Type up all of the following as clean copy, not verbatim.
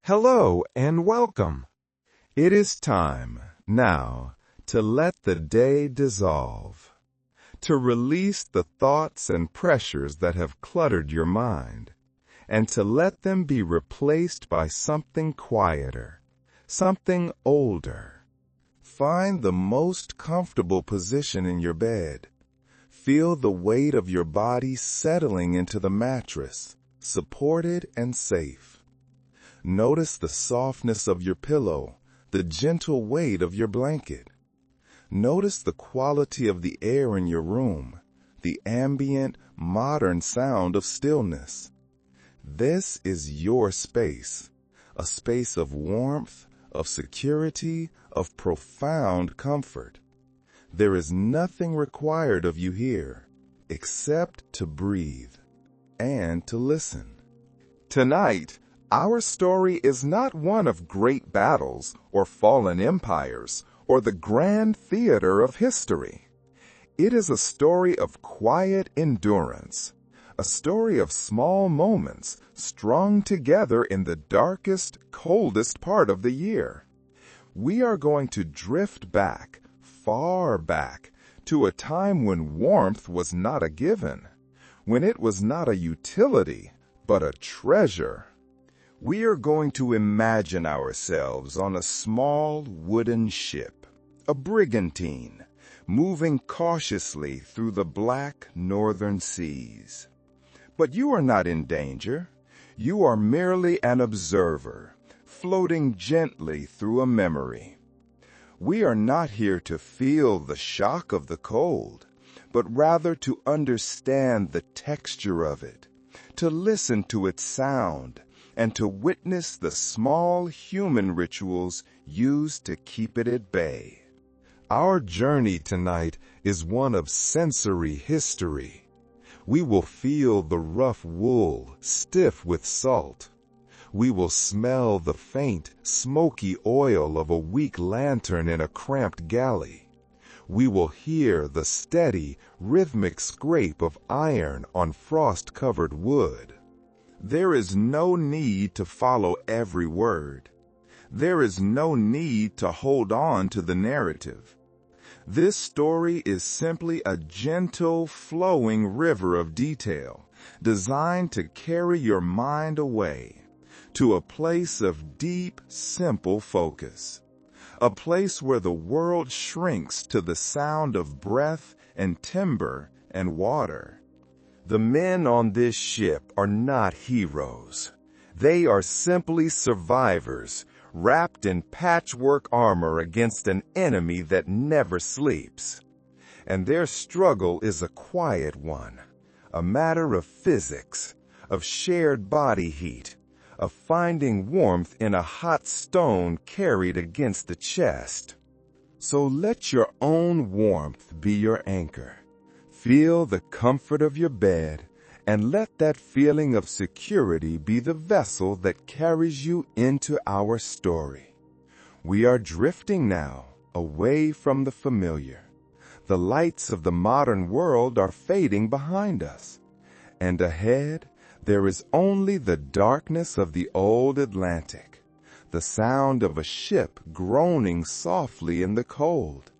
Hello and welcome. It is time now to let the day dissolve, to release the thoughts and pressures that have cluttered your mind, and to let them be replaced by something quieter, something older. Find the most comfortable position in your bed. Feel the weight of your body settling into the mattress, supported and safe. Notice the softness of your pillow, the gentle weight of your blanket. Notice the quality of the air in your room, the ambient, modern sound of stillness. This is your space, a space of warmth, of security, of profound comfort. There is nothing required of you here, except to breathe and to listen. Tonight, our story is not one of great battles or fallen empires or the grand theater of history. It is a story of quiet endurance, a story of small moments strung together in the darkest, coldest part of the year. We are going to drift back, far back, to a time when warmth was not a given, when it was not a utility, but a treasure. We are going to imagine ourselves on a small wooden ship, a brigantine, moving cautiously through the black northern seas. But you are not in danger. You are merely an observer, floating gently through a memory. We are not here to feel the shock of the cold, but rather to understand the texture of it, to listen to its sound, and to witness the small human rituals used to keep it at bay. Our journey tonight is one of sensory history. We will feel the rough wool stiff with salt. We will smell the faint, smoky oil of a weak lantern in a cramped galley. We will hear the steady, rhythmic scrape of iron on frost-covered wood. There is no need to follow every word. There is no need to hold on to the narrative. This story is simply a gentle, flowing river of detail, designed to carry your mind away to a place of deep, simple focus, a place where the world shrinks to the sound of breath and timber and water. The men on this ship are not heroes. They are simply survivors, wrapped in patchwork armor against an enemy that never sleeps. And their struggle is a quiet one, a matter of physics, of shared body heat, of finding warmth in a hot stone carried against the chest. So let your own warmth be your anchor. Feel the comfort of your bed, and let that feeling of security be the vessel that carries you into our story. We are drifting now, away from the familiar. The lights of the modern world are fading behind us, and ahead there is only the darkness of the old Atlantic, the sound of a ship groaning softly in the cold,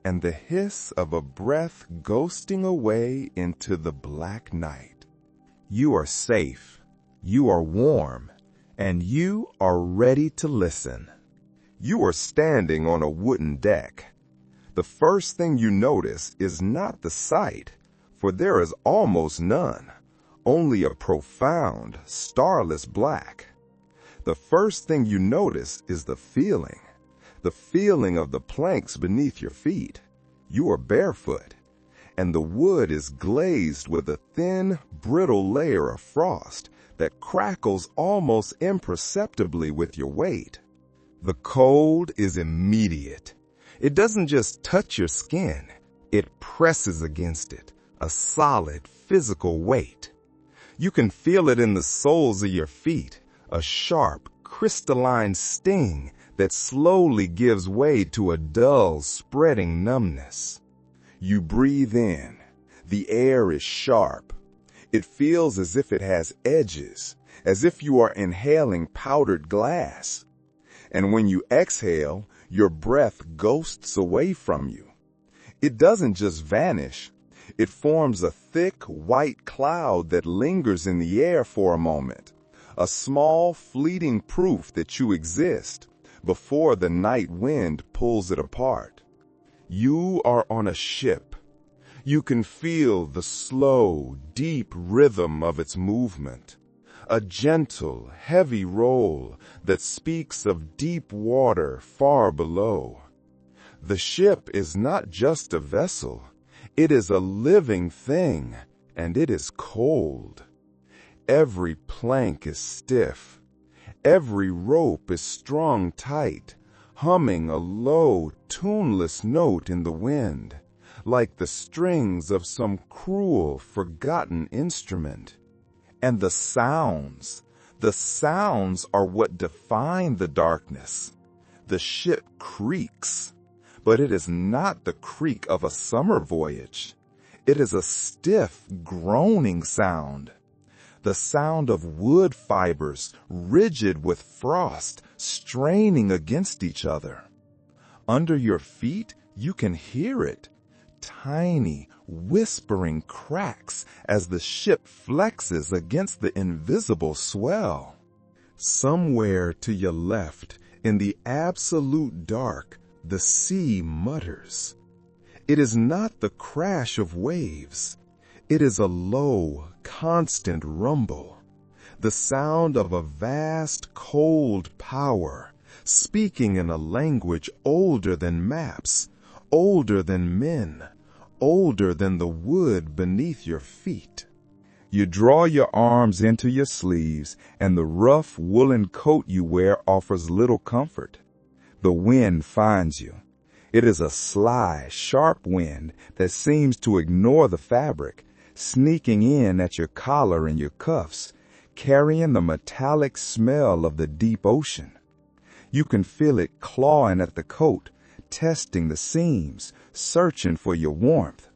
and the hiss of a breath ghosting away into the black night. You are safe, you are warm, and you are ready to listen. You are standing on a wooden deck. The first thing you notice is not the sight, for there is almost none, only a profound, starless black. The first thing you notice is the feeling of the planks beneath your feet. You are barefoot, and the wood is glazed with a thin, brittle layer of frost that crackles almost imperceptibly with your weight. The cold is immediate. It doesn't just touch your skin, it presses against it, a solid physical weight. You can feel it in the soles of your feet, a sharp, crystalline sting that slowly gives way to a dull, spreading numbness. You breathe in. The air is sharp. It feels as if it has edges, as if you are inhaling powdered glass. And when you exhale, your breath ghosts away from you. It doesn't just vanish. It forms a thick, white cloud that lingers in the air for a moment, a small, fleeting proof that you exist before the night wind pulls it apart. You are on a ship. You can feel the slow, deep rhythm of its movement, a gentle, heavy roll that speaks of deep water far below. The ship is not just a vessel. It is a living thing, and it is cold. Every plank is stiff. Every rope is strung tight, humming a low, tuneless note in the wind, like the strings of some cruel, forgotten instrument. And the sounds are what define the darkness. The ship creaks, but it is not the creak of a summer voyage. It is a stiff, groaning sound. The sound of wood fibers, rigid with frost, straining against each other. Under your feet, you can hear it. Tiny, whispering cracks as the ship flexes against the invisible swell. Somewhere to your left, in the absolute dark, the sea mutters. It is not the crash of waves. It is a low, constant rumble, the sound of a vast, cold power, speaking in a language older than maps, older than men, older than the wood beneath your feet. You draw your arms into your sleeves, and the rough woolen coat you wear offers little comfort. The wind finds you. It is a sly, sharp wind that seems to ignore the fabric, sneaking in at your collar and your cuffs, carrying the metallic smell of the deep ocean. You can feel it clawing at the coat, testing the seams, searching for your warmth.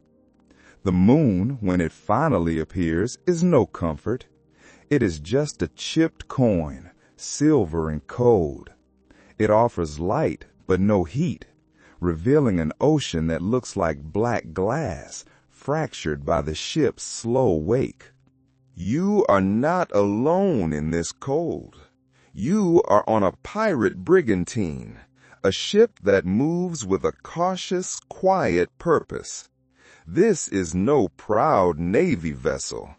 The moon, when it finally appears, is no comfort. It is just a chipped coin, silver and cold. It offers light, but no heat, revealing an ocean that looks like black glass, fractured by the ship's slow wake. You are not alone in this cold. You are on a pirate brigantine, a ship that moves with a cautious, quiet purpose. This is no proud Navy vessel.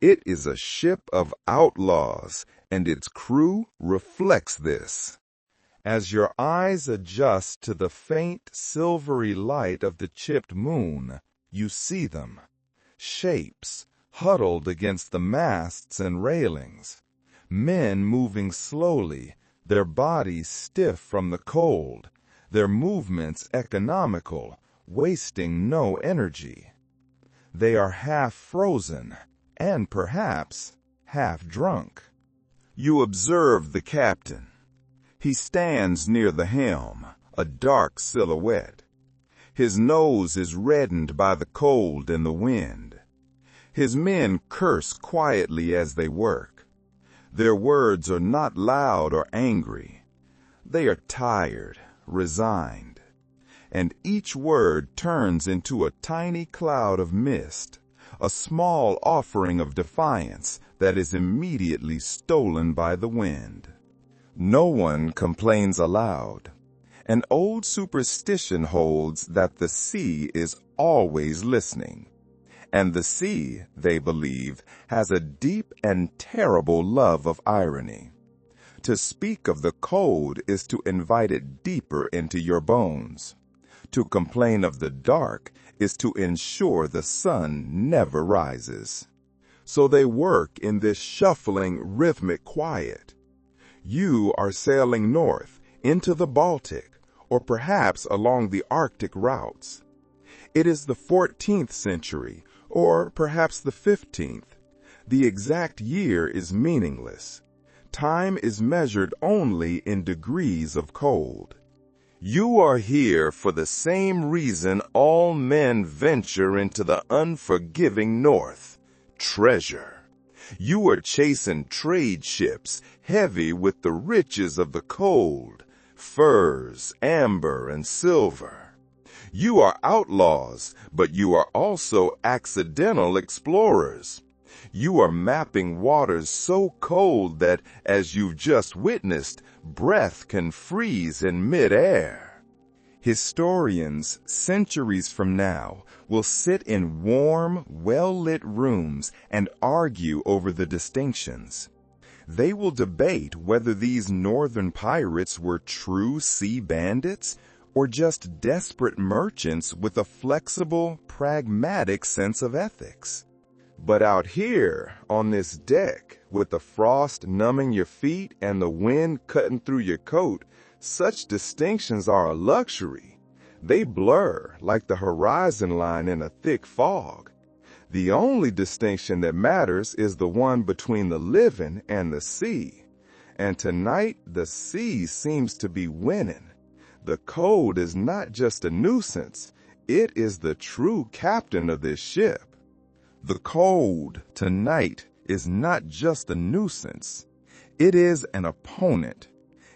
It is a ship of outlaws, and its crew reflects this. As your eyes adjust to the faint, silvery light of the chipped moon, you see them. Shapes, huddled against the masts and railings. Men moving slowly, their bodies stiff from the cold, their movements economical, wasting no energy. They are half frozen, and perhaps half drunk. You observe the captain. He stands near the helm, a dark silhouette. His nose is reddened by the cold and the wind. His men curse quietly as they work. Their words are not loud or angry. They are tired, resigned. And each word turns into a tiny cloud of mist, a small offering of defiance that is immediately stolen by the wind. No one complains aloud. An old superstition holds that the sea is always listening. And the sea, they believe, has a deep and terrible love of irony. To speak of the cold is to invite it deeper into your bones. To complain of the dark is to ensure the sun never rises. So they work in this shuffling, rhythmic quiet. You are sailing north into the Baltic, or perhaps along the Arctic routes. It is the 14th century, or perhaps the 15th. The exact year is meaningless. Time is measured only in degrees of cold. You are here for the same reason all men venture into the unforgiving north: treasure. You are chasing trade ships heavy with the riches of the cold, furs, amber, and silver. You are outlaws, but you are also accidental explorers. You are mapping waters so cold that, as you've just witnessed, breath can freeze in mid-air. Historians, centuries from now, will sit in warm, well-lit rooms and argue over the distinctions. They will debate whether these northern pirates were true sea bandits or just desperate merchants with a flexible, pragmatic sense of ethics. But out here, on this deck, with the frost numbing your feet and the wind cutting through your coat, such distinctions are a luxury. They blur like the horizon line in a thick fog. The only distinction that matters is the one between the living and the sea. And tonight, the sea seems to be winning. The cold is not just a nuisance, it is the true captain of this ship. The cold tonight is not just a nuisance, it is an opponent.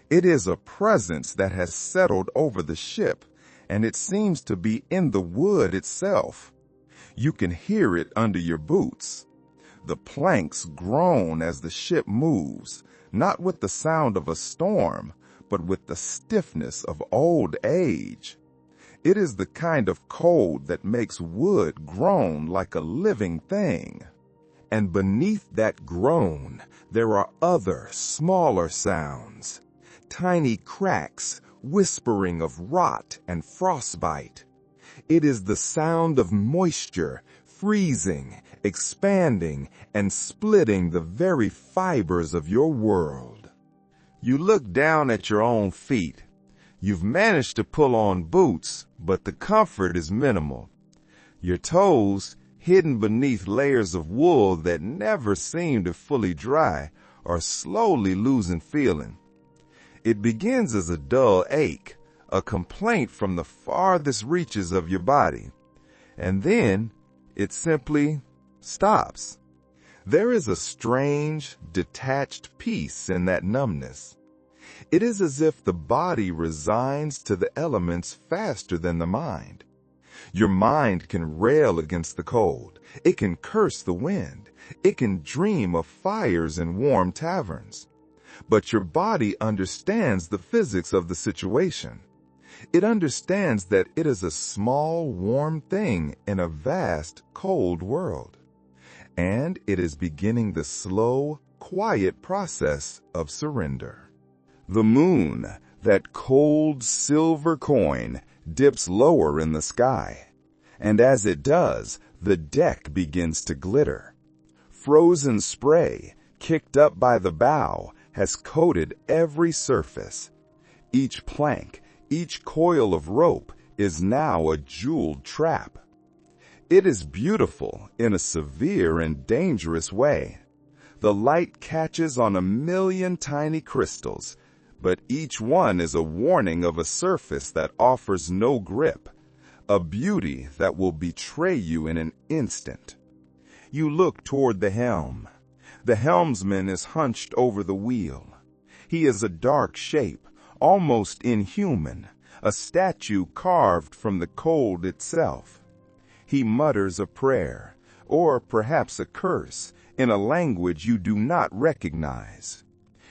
It is a presence that has settled over the ship, and it seems to be in the wood itself. You can hear it under your boots. The planks groan as the ship moves, not with the sound of a storm, but with the stiffness of old age. It is the kind of cold that makes wood groan like a living thing. And beneath that groan, there are other, smaller sounds. Tiny cracks, whispering of rot and frostbite. It is the sound of moisture, freezing, expanding, and splitting the very fibers of your world. You look down at your own feet. You've managed to pull on boots, but the comfort is minimal. Your toes, hidden beneath layers of wool that never seem to fully dry, are slowly losing feeling. It begins as a dull ache, a complaint from the farthest reaches of your body, and then it simply stops. There is a strange, detached peace in that numbness. It is as if the body resigns to the elements faster than the mind. Your mind can rail against the cold. It can curse the wind. It can dream of fires in warm taverns. But your body understands the physics of the situation. It understands that it is a small, warm thing in a vast, cold world. And it is beginning the slow, quiet process of surrender. The moon, that cold silver coin, dips lower in the sky. And as it does, the deck begins to glitter. Frozen spray, kicked up by the bow, has coated every surface. Each plank, each coil of rope is now a jeweled trap. It is beautiful in a severe and dangerous way. The light catches on 1,000,000 tiny crystals, but each one is a warning of a surface that offers no grip, a beauty that will betray you in an instant. You look toward the helm. The helmsman is hunched over the wheel. He is a dark shape, almost inhuman, a statue carved from the cold itself. He mutters a prayer, or perhaps a curse, in a language you do not recognize.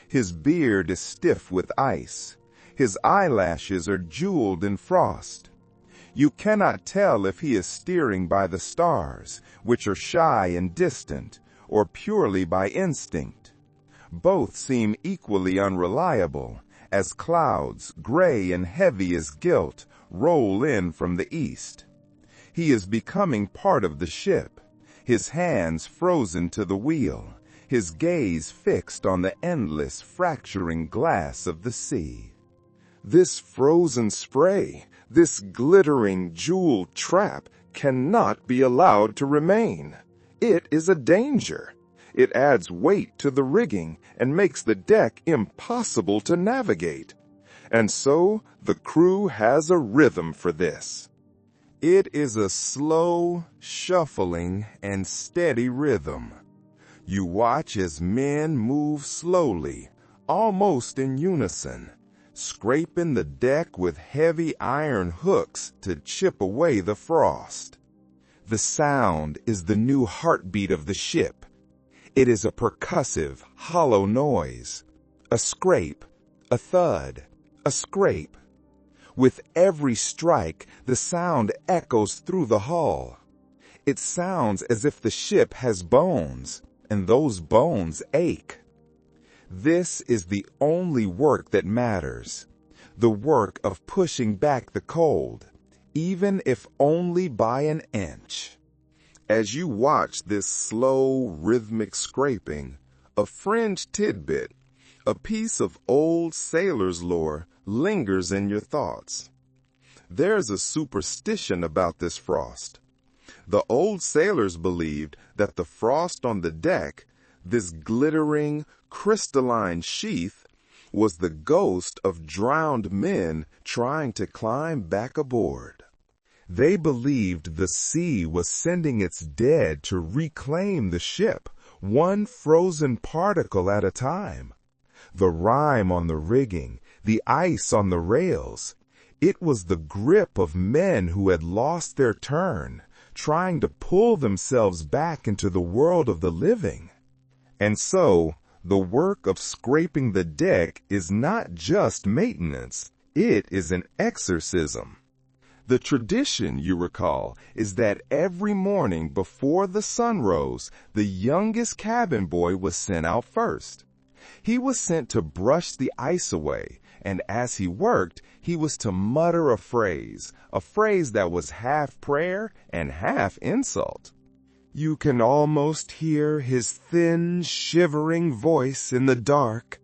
His beard is stiff with ice. His eyelashes are jeweled in frost. You cannot tell if he is steering by the stars, which are shy and distant, or purely by instinct. Both seem equally unreliable, as clouds, gray and heavy as guilt, roll in from the east. He is becoming part of the ship, his hands frozen to the wheel, his gaze fixed on the endless, fracturing glass of the sea. This frozen spray, this glittering jeweled trap, cannot be allowed to remain. It is a danger. It adds weight to the rigging and makes the deck impossible to navigate. And so the crew has a rhythm for this. It is a slow, shuffling, and steady rhythm. You watch as men move slowly, almost in unison, scraping the deck with heavy iron hooks to chip away the frost. The sound is the new heartbeat of the ship. It is a percussive, hollow noise. A scrape, a thud, a scrape. With every strike, the sound echoes through the hull. It sounds as if the ship has bones, and those bones ache. This is the only work that matters, the work of pushing back the cold, even if only by an inch. As you watch this slow, rhythmic scraping, a fringe tidbit, a piece of old sailor's lore, lingers in your thoughts. There's a superstition about this frost. The old sailors believed that the frost on the deck, this glittering, crystalline sheath, was the ghost of drowned men trying to climb back aboard. They believed the sea was sending its dead to reclaim the ship, one frozen particle at a time. The rime on the rigging, the ice on the rails, it was the grip of men who had lost their turn, trying to pull themselves back into the world of the living. And so, the work of scraping the deck is not just maintenance, it is an exorcism. The tradition, you recall, is that every morning before the sun rose, the youngest cabin boy was sent out first. He was sent to brush the ice away, and as he worked, he was to mutter a phrase that was half prayer and half insult. You can almost hear his thin, shivering voice in the dark.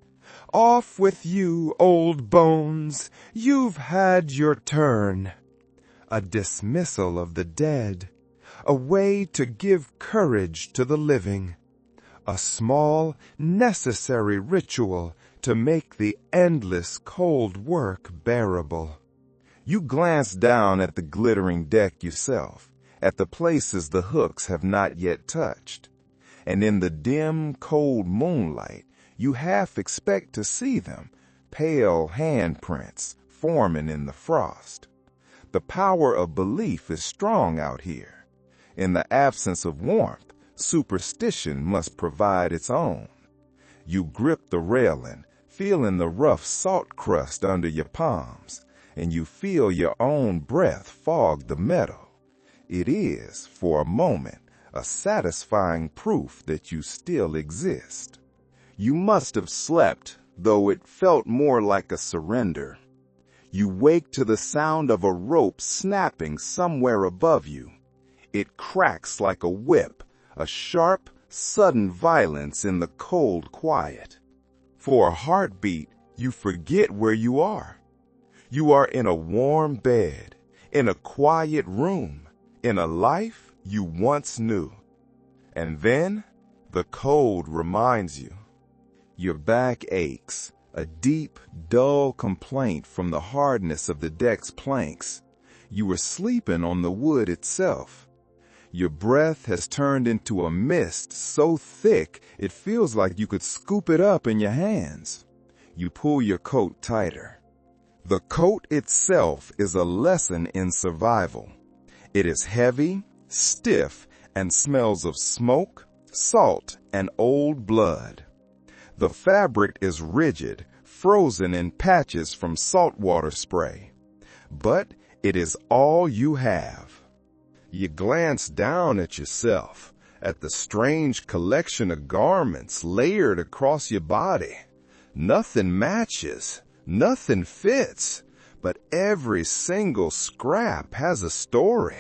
"Off with you, old bones! You've had your turn." A dismissal of the dead, a way to give courage to the living. A small, necessary ritual to make the endless cold work bearable. You glance down at the glittering deck yourself, at the places the hooks have not yet touched, and in the dim, cold moonlight, you half expect to see them, pale handprints forming in the frost. The power of belief is strong out here. In the absence of warmth, superstition must provide its own. You grip the railing, feeling the rough salt crust under your palms, and you feel your own breath fog the metal. It is, for a moment, a satisfying proof that you still exist. You must have slept, though it felt more like a surrender. You wake to the sound of a rope snapping somewhere above you. It cracks like a whip, a sharp, sudden violence in the cold quiet. For a heartbeat, you forget where you are. You are in a warm bed, in a quiet room, in a life you once knew. And then, the cold reminds you. Your back aches, a deep, dull complaint from the hardness of the deck's planks. You were sleeping on the wood itself. Your breath has turned into a mist so thick it feels like you could scoop it up in your hands. You pull your coat tighter. The coat itself is a lesson in survival. It is heavy, stiff, and smells of smoke, salt, and old blood. The fabric is rigid, frozen in patches from saltwater spray. But it is all you have. You glance down at yourself, at the strange collection of garments layered across your body. Nothing matches, nothing fits, but every single scrap has a story.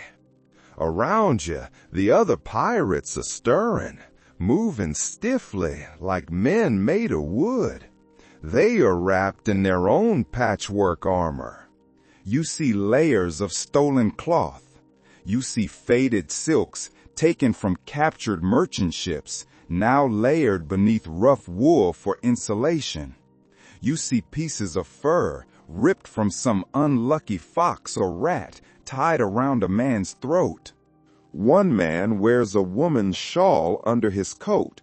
Around you, the other pirates are stirring, moving stiffly like men made of wood. They are wrapped in their own patchwork armor. You see layers of stolen cloth. You see faded silks taken from captured merchant ships, now layered beneath rough wool for insulation. You see pieces of fur ripped from some unlucky fox or rat tied around a man's throat. One man wears a woman's shawl under his coat.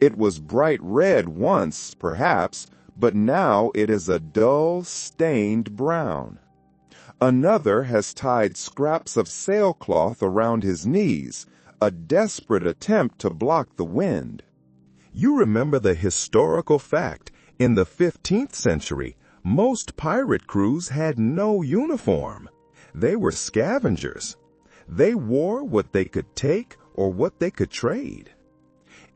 It was bright red once, perhaps, but now it is a dull, stained brown. Another has tied scraps of sailcloth around his knees, a desperate attempt to block the wind. You remember the historical fact, in the 15th century, most pirate crews had no uniform. They were scavengers. They wore what they could take or what they could trade.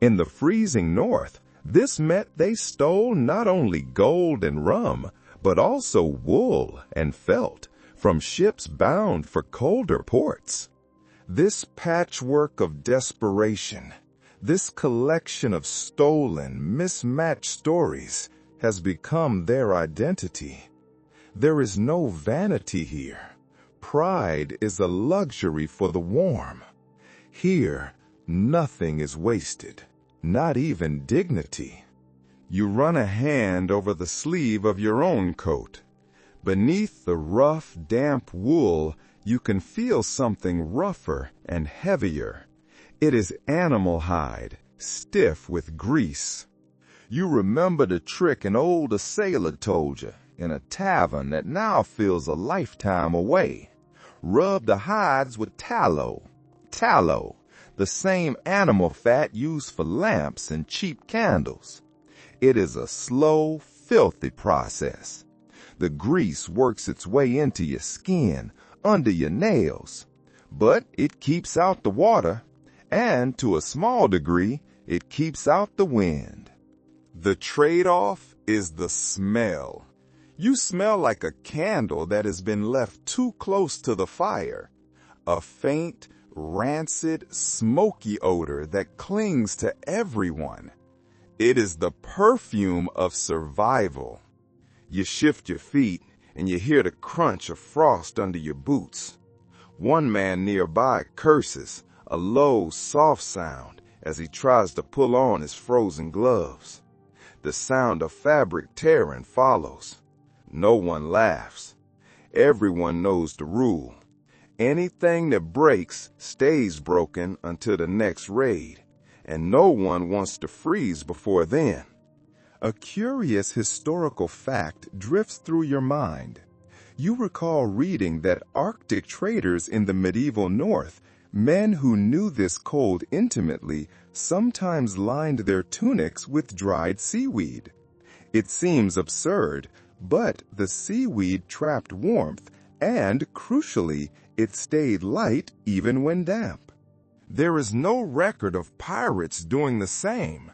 In the freezing north, this meant they stole not only gold and rum, but also wool and felt from ships bound for colder ports. This patchwork of desperation, this collection of stolen, mismatched stories has become their identity. There is no vanity here. Pride is a luxury for the warm. Here, nothing is wasted, not even dignity. You run a hand over the sleeve of your own coat. Beneath the rough, damp wool, you can feel something rougher and heavier. It is animal hide, stiff with grease. You remember the trick an older sailor told you in a tavern that now feels a lifetime away. Rub the hides with tallow. Tallow, the same animal fat used for lamps and cheap candles. It is a slow, filthy process. The grease works its way into your skin, under your nails, but it keeps out the water, and to a small degree, it keeps out the wind. The trade-off is the smell. You smell like a candle that has been left too close to the fire. A faint, rancid, smoky odor that clings to everyone. It is the perfume of survival. You shift your feet and you hear the crunch of frost under your boots. One man nearby curses, a low, soft sound, as he tries to pull on his frozen gloves. The sound of fabric tearing follows. No one laughs. Everyone knows the rule. Anything that breaks stays broken until the next raid, and no one wants to freeze before then. A curious historical fact drifts through your mind. You recall reading that Arctic traders in the medieval North, men who knew this cold intimately, sometimes lined their tunics with dried seaweed. It seems absurd, but the seaweed trapped warmth, and, crucially, it stayed light even when damp. There is no record of pirates doing the same.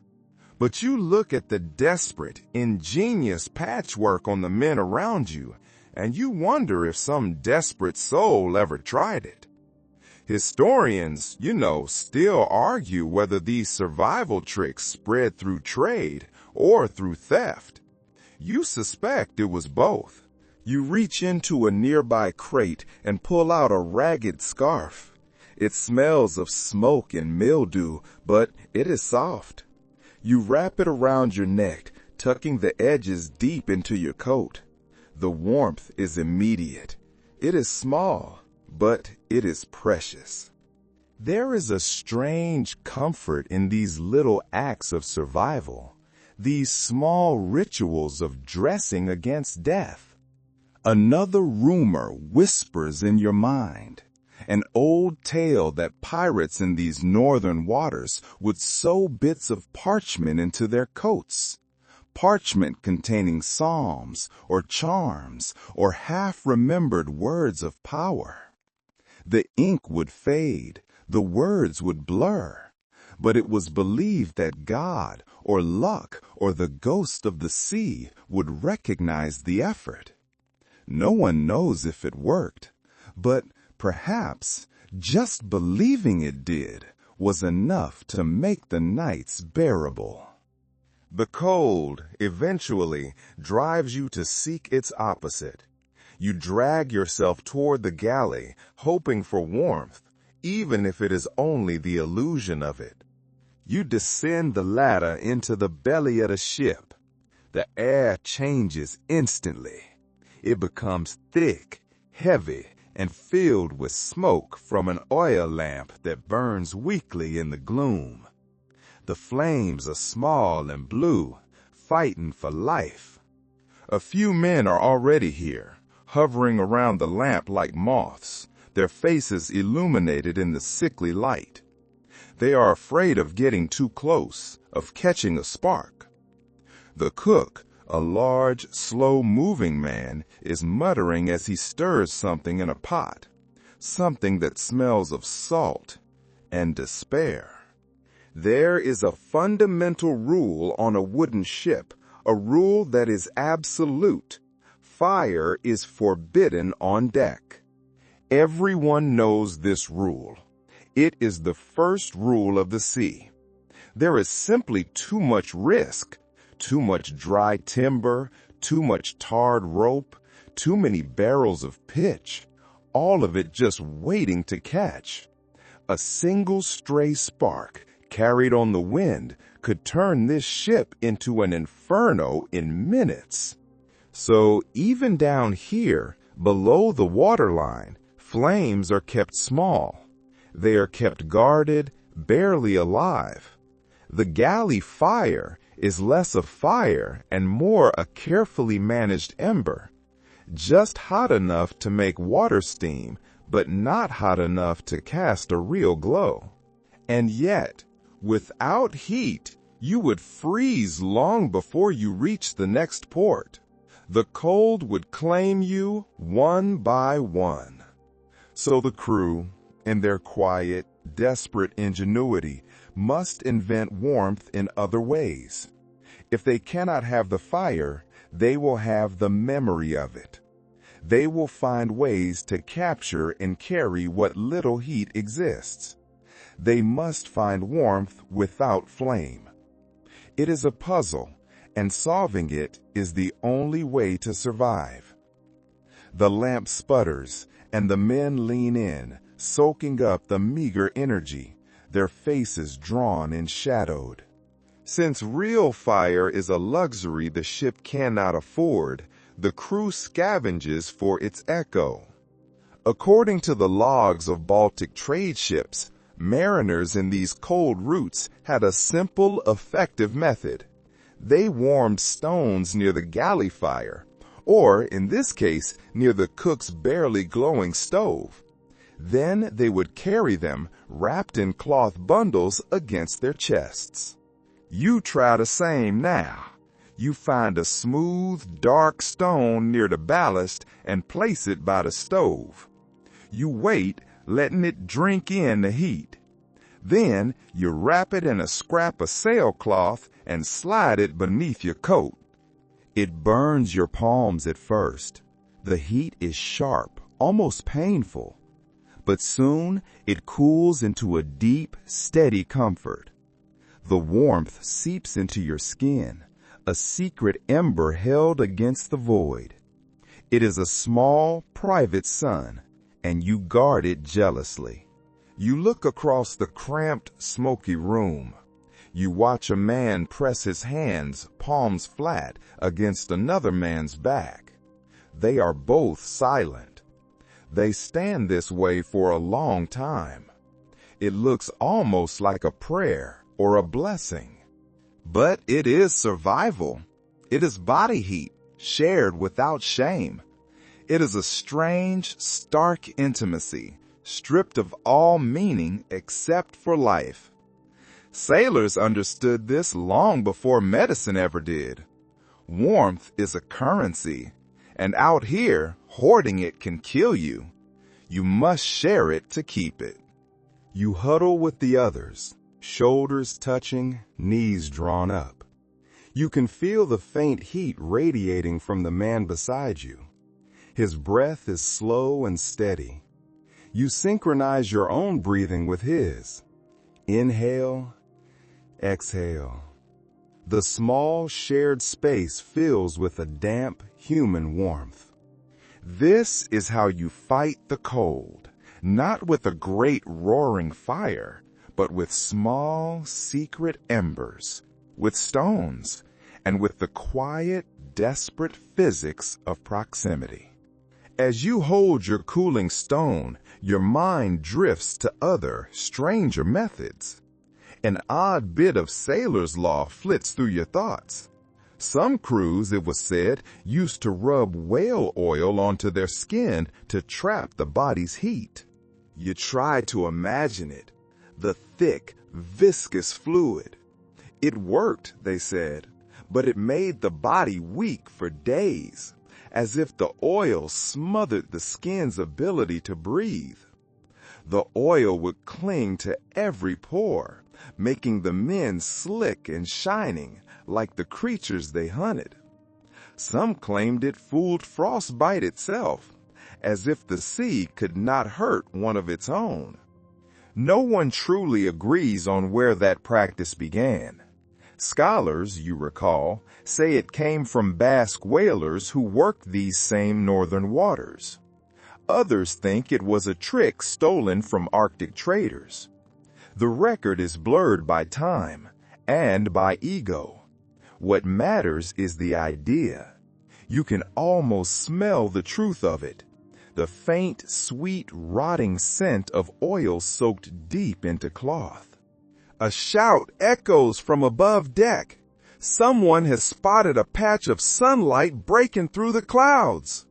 But you look at the desperate, ingenious patchwork on the men around you, and you wonder if some desperate soul ever tried it. Historians, still argue whether these survival tricks spread through trade or through theft. You suspect it was both. You reach into a nearby crate and pull out a ragged scarf. It smells of smoke and mildew, but it is soft. You wrap it around your neck, tucking the edges deep into your coat. The warmth is immediate. It is small, but it is precious. There is a strange comfort in these little acts of survival, these small rituals of dressing against death. Another rumor whispers in your mind. An old tale that pirates in these northern waters would sew bits of parchment into their coats. Parchment containing psalms or charms or half-remembered words of power. The ink would fade, the words would blur, but it was believed that God or luck or the ghost of the sea would recognize the effort. No one knows if it worked, but perhaps just believing it did was enough to make the nights bearable. The cold eventually drives you to seek its opposite. You drag yourself toward the galley, hoping for warmth, even if it is only the illusion of it. You descend the ladder into the belly of the ship. The air changes instantly. It becomes thick, heavy, and filled with smoke from an oil lamp that burns weakly in the gloom. The flames are small and blue, fighting for life. A few men are already here, hovering around the lamp like moths, their faces illuminated in the sickly light. They are afraid of getting too close, of catching a spark. The cook, a large, slow-moving man, is muttering as he stirs something in a pot, something that smells of salt and despair. There is a fundamental rule on a wooden ship, a rule that is absolute. Fire is forbidden on deck. Everyone knows this rule. It is the first rule of the sea. There is simply too much risk, too much dry timber, too much tarred rope, too many barrels of pitch, all of it just waiting to catch. A single stray spark carried on the wind could turn this ship into an inferno in minutes. So even down here, below the waterline, flames are kept small. They are kept guarded, barely alive. The galley fire is less a fire and more a carefully managed ember, just hot enough to make water steam, but not hot enough to cast a real glow. And yet, without heat, you would freeze long before you reach the next port. The cold would claim you one by one. So the crew, in their quiet, desperate ingenuity, must invent warmth in other ways. If they cannot have the fire, they will have the memory of it. They will find ways to capture and carry what little heat exists. They must find warmth without flame. It is a puzzle, and solving it is the only way to survive. The lamp sputters, and the men lean in, soaking up the meager energy, their faces drawn and shadowed. Since real fire is a luxury the ship cannot afford, the crew scavenges for its echo. According to the logs of Baltic trade ships, mariners in these cold routes had a simple, effective method. They warmed stones near the galley fire, or, in this case, near the cook's barely glowing stove. Then they would carry them, wrapped in cloth bundles, against their chests. You try the same now. You find a smooth, dark stone near the ballast and place it by the stove. You wait, letting it drink in the heat. Then you wrap it in a scrap of sailcloth and slide it beneath your coat. It burns your palms at first. The heat is sharp, almost painful. But soon it cools into a deep, steady comfort. The warmth seeps into your skin, a secret ember held against the void. It is a small, private sun, and you guard it jealously. You look across the cramped, smoky room. You watch a man press his hands, palms flat, against another man's back. They are both silent. They stand this way for a long time. It looks almost like a prayer or a blessing. But it is survival. It is body heat, shared without shame. It is a strange, stark intimacy, stripped of all meaning except for life. Sailors understood this long before medicine ever did. Warmth is a currency, and out here, hoarding it can kill you. You must share it to keep it. You huddle with the others, shoulders touching, knees drawn up. You can feel the faint heat radiating from the man beside you. His breath is slow and steady. You synchronize your own breathing with his. Inhale, exhale. The small shared space fills with a damp, human warmth. This is how you fight the cold, not with a great roaring fire, but with small, secret embers, with stones, and with the quiet, desperate physics of proximity. As you hold your cooling stone, your mind drifts to other, stranger methods. An odd bit of sailor's law flits through your thoughts. Some crews, it was said, used to rub whale oil onto their skin to trap the body's heat. You try to imagine it, the thick, viscous fluid. It worked, they said, but it made the body weak for days, as if the oil smothered the skin's ability to breathe. The oil would cling to every pore, making the men slick and shining like the creatures they hunted. Some claimed it fooled frostbite itself, as if the sea could not hurt one of its own. No one truly agrees on where that practice began. Scholars, you recall, say it came from Basque whalers who worked these same northern waters. Others think it was a trick stolen from Arctic traders. The record is blurred by time and by ego. What matters is the idea. You can almost smell the truth of it. The faint, sweet, rotting scent of oil soaked deep into cloth. A shout echoes from above deck. Someone has spotted a patch of sunlight breaking through the clouds.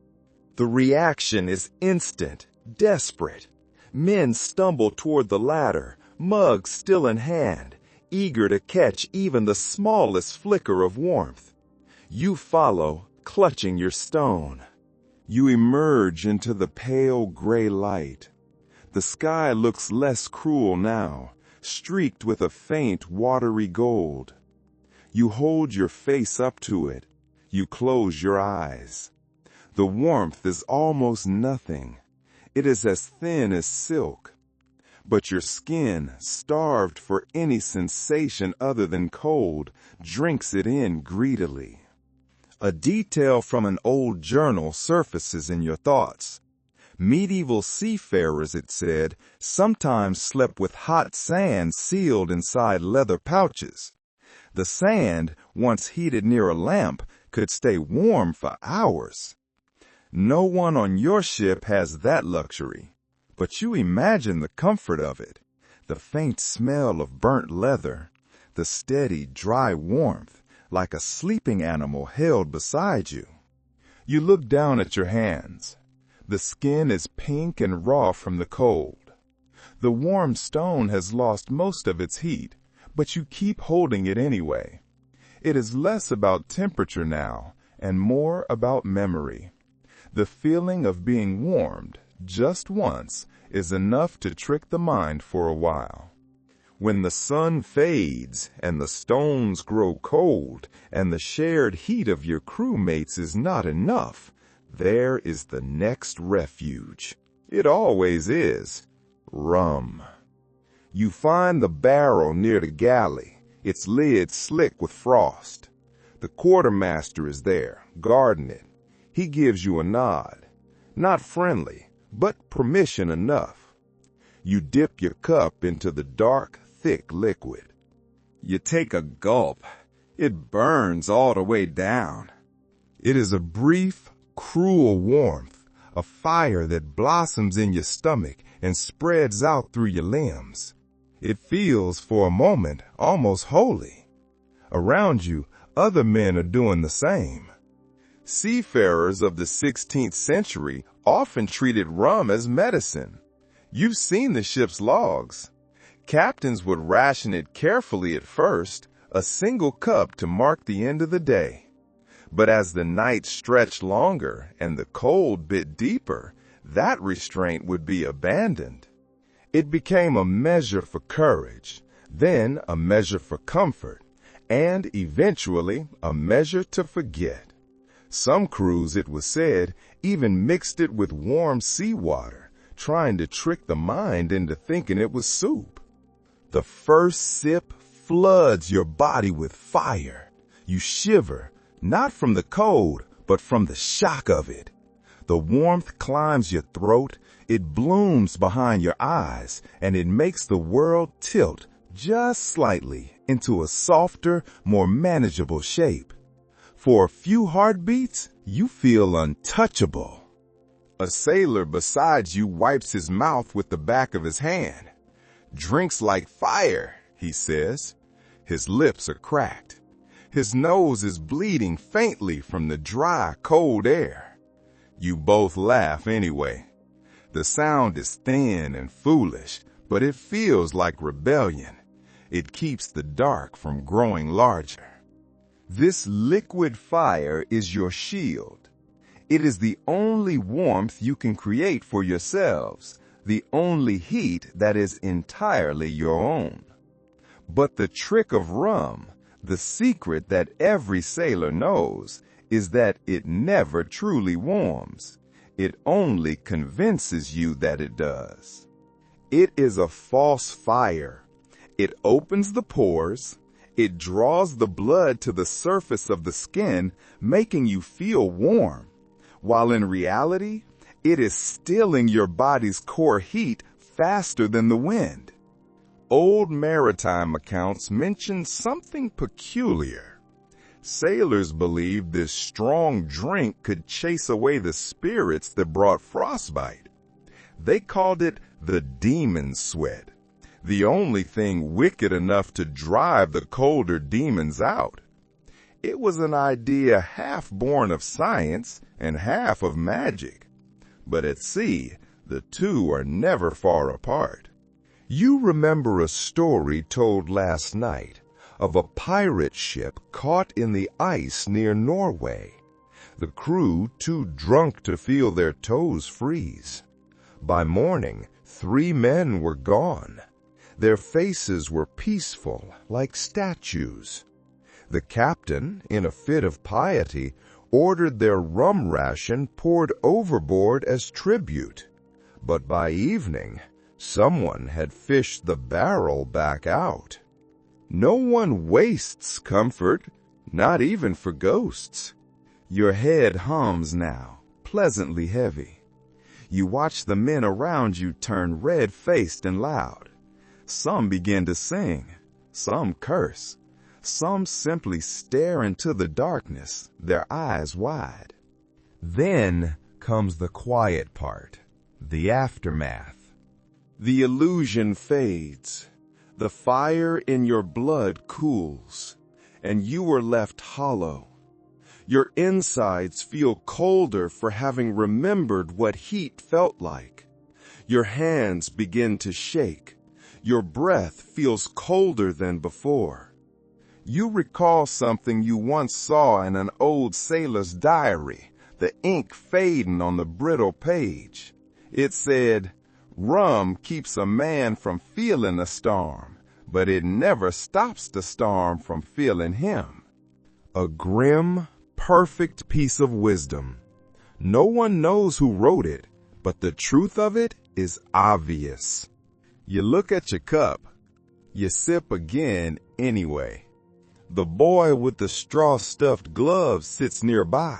The reaction is instant, desperate. Men stumble toward the ladder, mugs still in hand, eager to catch even the smallest flicker of warmth. You follow, clutching your stone. You emerge into the pale gray light. The sky looks less cruel now, streaked with a faint watery gold. You hold your face up to it. You close your eyes. The warmth is almost nothing. It is as thin as silk. But your skin, starved for any sensation other than cold, drinks it in greedily. A detail from an old journal surfaces in your thoughts. Medieval seafarers, it said, sometimes slept with hot sand sealed inside leather pouches. The sand, once heated near a lamp, could stay warm for hours. No one on your ship has that luxury, but you imagine the comfort of it, the faint smell of burnt leather, the steady, dry warmth, like a sleeping animal held beside you. You look down at your hands. The skin is pink and raw from the cold. The warm stone has lost most of its heat, but you keep holding it anyway. It is less about temperature now and more about memory. The feeling of being warmed, just once, is enough to trick the mind for a while. When the sun fades and the stones grow cold and the shared heat of your crewmates is not enough, there is the next refuge. It always is. Rum. You find the barrel near the galley, its lid slick with frost. The quartermaster is there, guarding it. He gives you a nod. Not friendly, but permission enough. You dip your cup into the dark, thick liquid. You take a gulp. It burns all the way down. It is a brief, cruel warmth, a fire that blossoms in your stomach and spreads out through your limbs. It feels, for a moment, almost holy. Around you, other men are doing the same. Seafarers of the 16th century often treated rum as medicine. You've seen the ship's logs. Captains would ration it carefully at first, a single cup to mark the end of the day. But as the night stretched longer and the cold bit deeper, that restraint would be abandoned. It became a measure for courage, then a measure for comfort, and eventually a measure to forget. Some crews, it was said, even mixed it with warm seawater, trying to trick the mind into thinking it was soup. The first sip floods your body with fire. You shiver, not from the cold, but from the shock of it. The warmth climbs your throat, it blooms behind your eyes, and it makes the world tilt just slightly into a softer, more manageable shape. For a few heartbeats, you feel untouchable. A sailor beside you wipes his mouth with the back of his hand. Drinks like fire, he says. His lips are cracked. His nose is bleeding faintly from the dry, cold air. You both laugh anyway. The sound is thin and foolish, but it feels like rebellion. It keeps the dark from growing larger. This liquid fire is your shield. It is the only warmth you can create for yourselves, the only heat that is entirely your own. But the trick of rum, the secret that every sailor knows, is that it never truly warms. It only convinces you that it does. It is a false fire. It opens the pores. It draws the blood to the surface of the skin, making you feel warm, while in reality, it is stealing your body's core heat faster than the wind. Old maritime accounts mention something peculiar. Sailors believed this strong drink could chase away the spirits that brought frostbite. They called it the demon sweat, the only thing wicked enough to drive the colder demons out. It was an idea half born of science and half of magic. But at sea, the two are never far apart. You remember a story told last night of a pirate ship caught in the ice near Norway. The crew too drunk to feel their toes freeze. By morning, 3 men were gone. Their faces were peaceful, like statues. The captain, in a fit of piety, ordered their rum ration poured overboard as tribute. But by evening, someone had fished the barrel back out. No one wastes comfort, not even for ghosts. Your head hums now, pleasantly heavy. You watch the men around you turn red-faced and loud. Some begin to sing, some curse, some simply stare into the darkness, their eyes wide. Then comes the quiet part, the aftermath. The illusion fades, the fire in your blood cools, and you are left hollow. Your insides feel colder for having remembered what heat felt like. Your hands begin to shake. Your breath feels colder than before. You recall something you once saw in an old sailor's diary, the ink fading on the brittle page. It said, "Rum keeps a man from feeling a storm, but it never stops the storm from feeling him." A grim, perfect piece of wisdom. No one knows who wrote it, but the truth of it is obvious. You look at your cup. You sip again anyway. The boy with the straw-stuffed gloves sits nearby.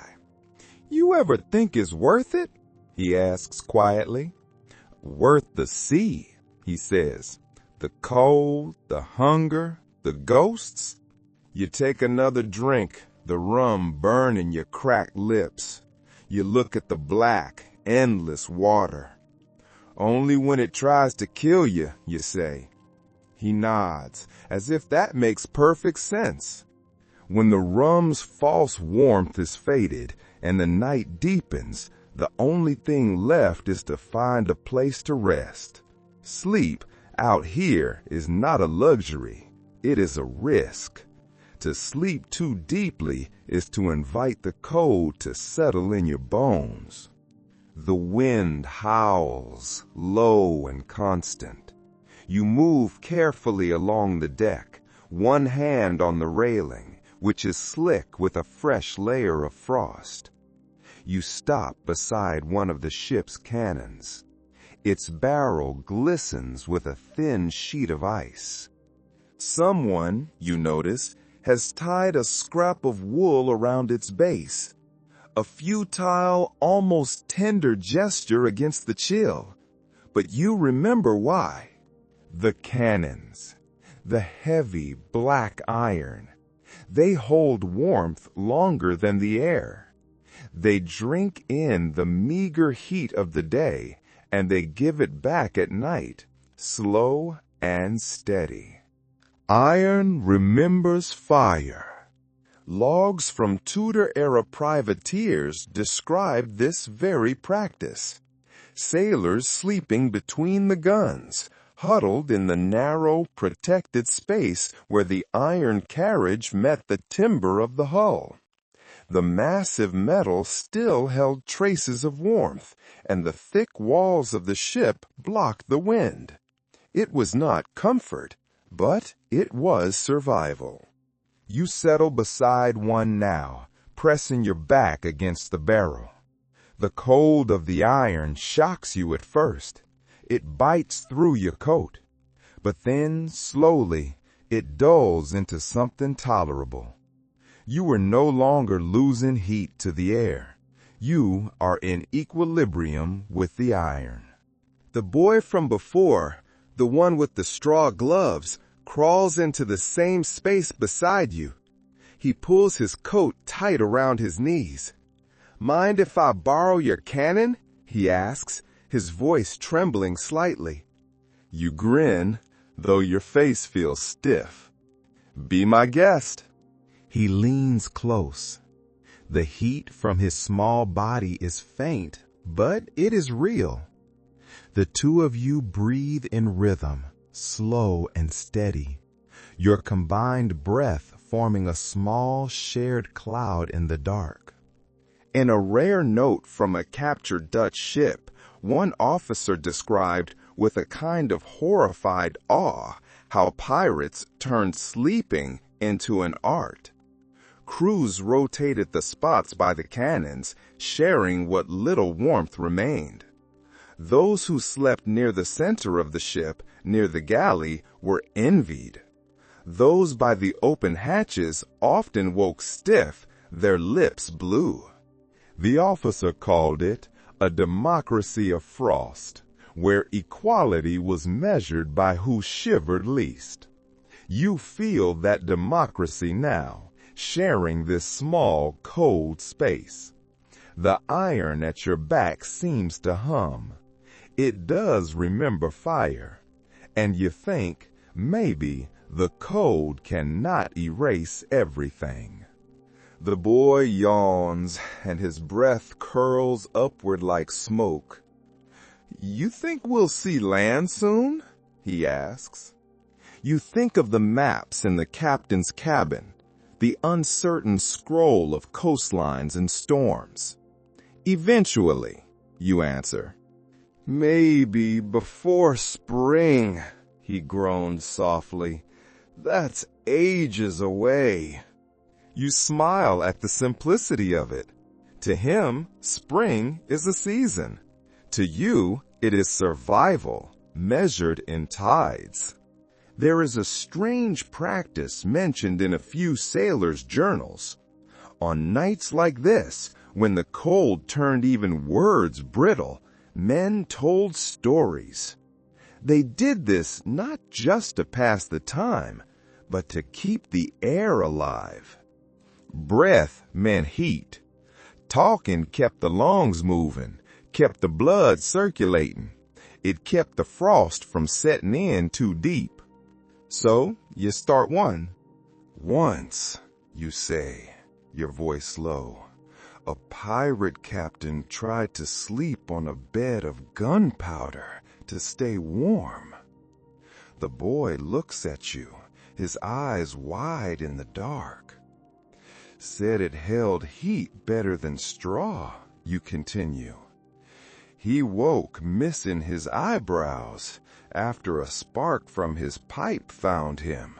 "You ever think it's worth it?" he asks quietly. "Worth the sea," he says. "The cold, the hunger, the ghosts." You take another drink, the rum burning your cracked lips. You look at the black, endless water. "Only when it tries to kill you," you say. He nods, as if that makes perfect sense. When the rum's false warmth is faded and the night deepens, the only thing left is to find a place to rest. Sleep out here is not a luxury. It is a risk. To sleep too deeply is to invite the cold to settle in your bones. The wind howls, low and constant. You move carefully along the deck, one hand on the railing, which is slick with a fresh layer of frost. You stop beside one of the ship's cannons. Its barrel glistens with a thin sheet of ice. Someone, you notice, has tied a scrap of wool around its base. A futile, almost tender gesture against the chill. But you remember why. The cannons. The heavy, black iron. They hold warmth longer than the air. They drink in the meager heat of the day, and they give it back at night, slow and steady. Iron remembers fire. Logs from Tudor-era privateers described this very practice. Sailors sleeping between the guns, huddled in the narrow, protected space where the iron carriage met the timber of the hull. The massive metal still held traces of warmth, and the thick walls of the ship blocked the wind. It was not comfort, but it was survival. You settle beside one now, pressing your back against the barrel. The cold of the iron shocks you at first. It bites through your coat. But then, slowly, it dulls into something tolerable. You are no longer losing heat to the air. You are in equilibrium with the iron. The boy from before, the one with the straw gloves, crawls into the same space beside you. He pulls his coat tight around his knees. "Mind if I borrow your cannon?" he asks, his voice trembling slightly. You grin, though your face feels stiff. "Be my guest." He leans close. The heat from his small body is faint, but it is real. The two of you breathe in rhythm, slow and steady, your combined breath forming a small shared cloud in the dark. In a rare note from a captured Dutch ship, one officer described with a kind of horrified awe how pirates turned sleeping into an art. Crews rotated the spots by the cannons, sharing what little warmth remained. Those who slept near the center of the ship, near the galley, were envied. Those by the open hatches often woke stiff, their lips blue. The officer called it a democracy of frost, where equality was measured by who shivered least. You feel that democracy now, sharing this small, cold space. The iron at your back seems to hum. It does remember fire, and you think maybe the cold cannot erase everything. The boy yawns, and his breath curls upward like smoke. "You think we'll see land soon?" he asks. You think of the maps in the captain's cabin, the uncertain scroll of coastlines and storms. "Eventually," you answer. "Maybe before spring," he groans softly. "That's ages away." You smile at the simplicity of it. To him, spring is a season. To you, it is survival, measured in tides. There is a strange practice mentioned in a few sailors' journals. On nights like this, when the cold turned even words brittle, men told stories. They did this not just to pass the time, but to keep the air alive. Breath meant heat. Talking kept the lungs moving, kept the blood circulating. It kept the frost from setting in too deep. So you start one. "Once," you say, your voice low, "a pirate captain tried to sleep on a bed of gunpowder to stay warm." The boy looks at you, his eyes wide in the dark. "Said it held heat better than straw," you continue. "He woke missing his eyebrows after a spark from his pipe found him."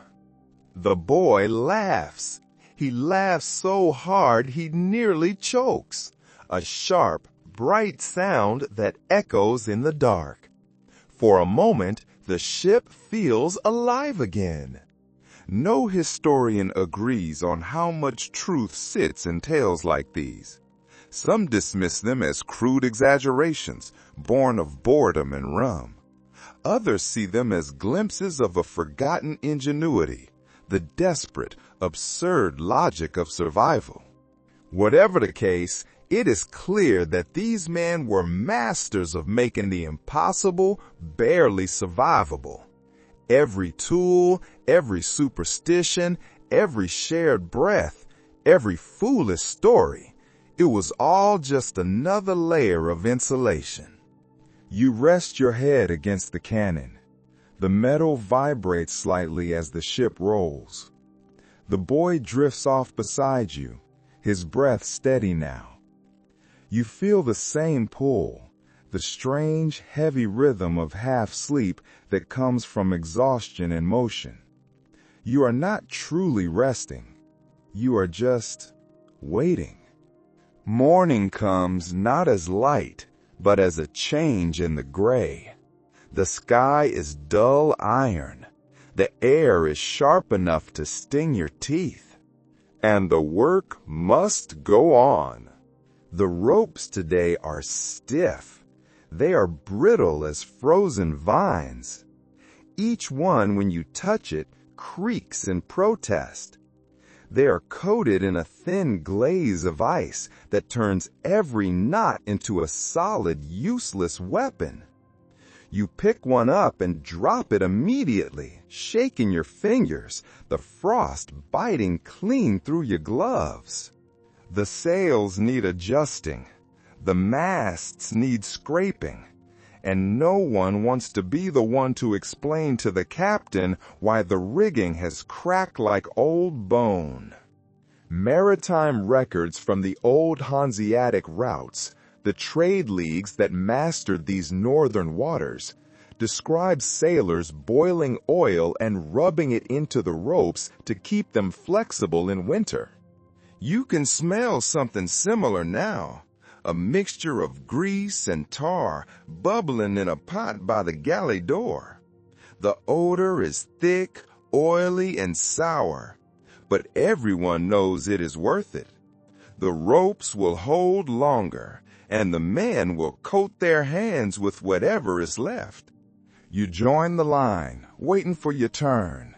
The boy laughs. He laughs so hard he nearly chokes. A sharp, bright sound that echoes in the dark. For a moment, the ship feels alive again. No historian agrees on how much truth sits in tales like these. Some dismiss them as crude exaggerations, born of boredom and rum. Others see them as glimpses of a forgotten ingenuity, the desperate, absurd logic of survival. Whatever the case, it is clear that these men were masters of making the impossible barely survivable. Every tool, every superstition, every shared breath, every foolish story, it was all just another layer of insulation. You rest your head against the cannon. The metal vibrates slightly as the ship rolls. The boy drifts off beside you, his breath steady now. You feel the same pull, the strange, heavy rhythm of half-sleep that comes from exhaustion and motion. You are not truly resting. You are just waiting. Morning comes not as light, but as a change in the gray. The sky is dull iron. The air is sharp enough to sting your teeth. And the work must go on. The ropes today are stiff. They are brittle as frozen vines. Each one, when you touch it, creaks in protest. They are coated in a thin glaze of ice that turns every knot into a solid, useless weapon. You pick one up and drop it immediately, shaking your fingers, the frost biting clean through your gloves. The sails need adjusting. The masts need scraping. And no one wants to be the one to explain to the captain why the rigging has cracked like old bone. Maritime records from the old Hanseatic routes, the trade leagues that mastered these northern waters, describe sailors boiling oil and rubbing it into the ropes to keep them flexible in winter. You can smell something similar now. A mixture of grease and tar bubbling in a pot by the galley door. The odor is thick, oily, and sour, but everyone knows it is worth it. The ropes will hold longer, and the men will coat their hands with whatever is left. You join the line, waiting for your turn.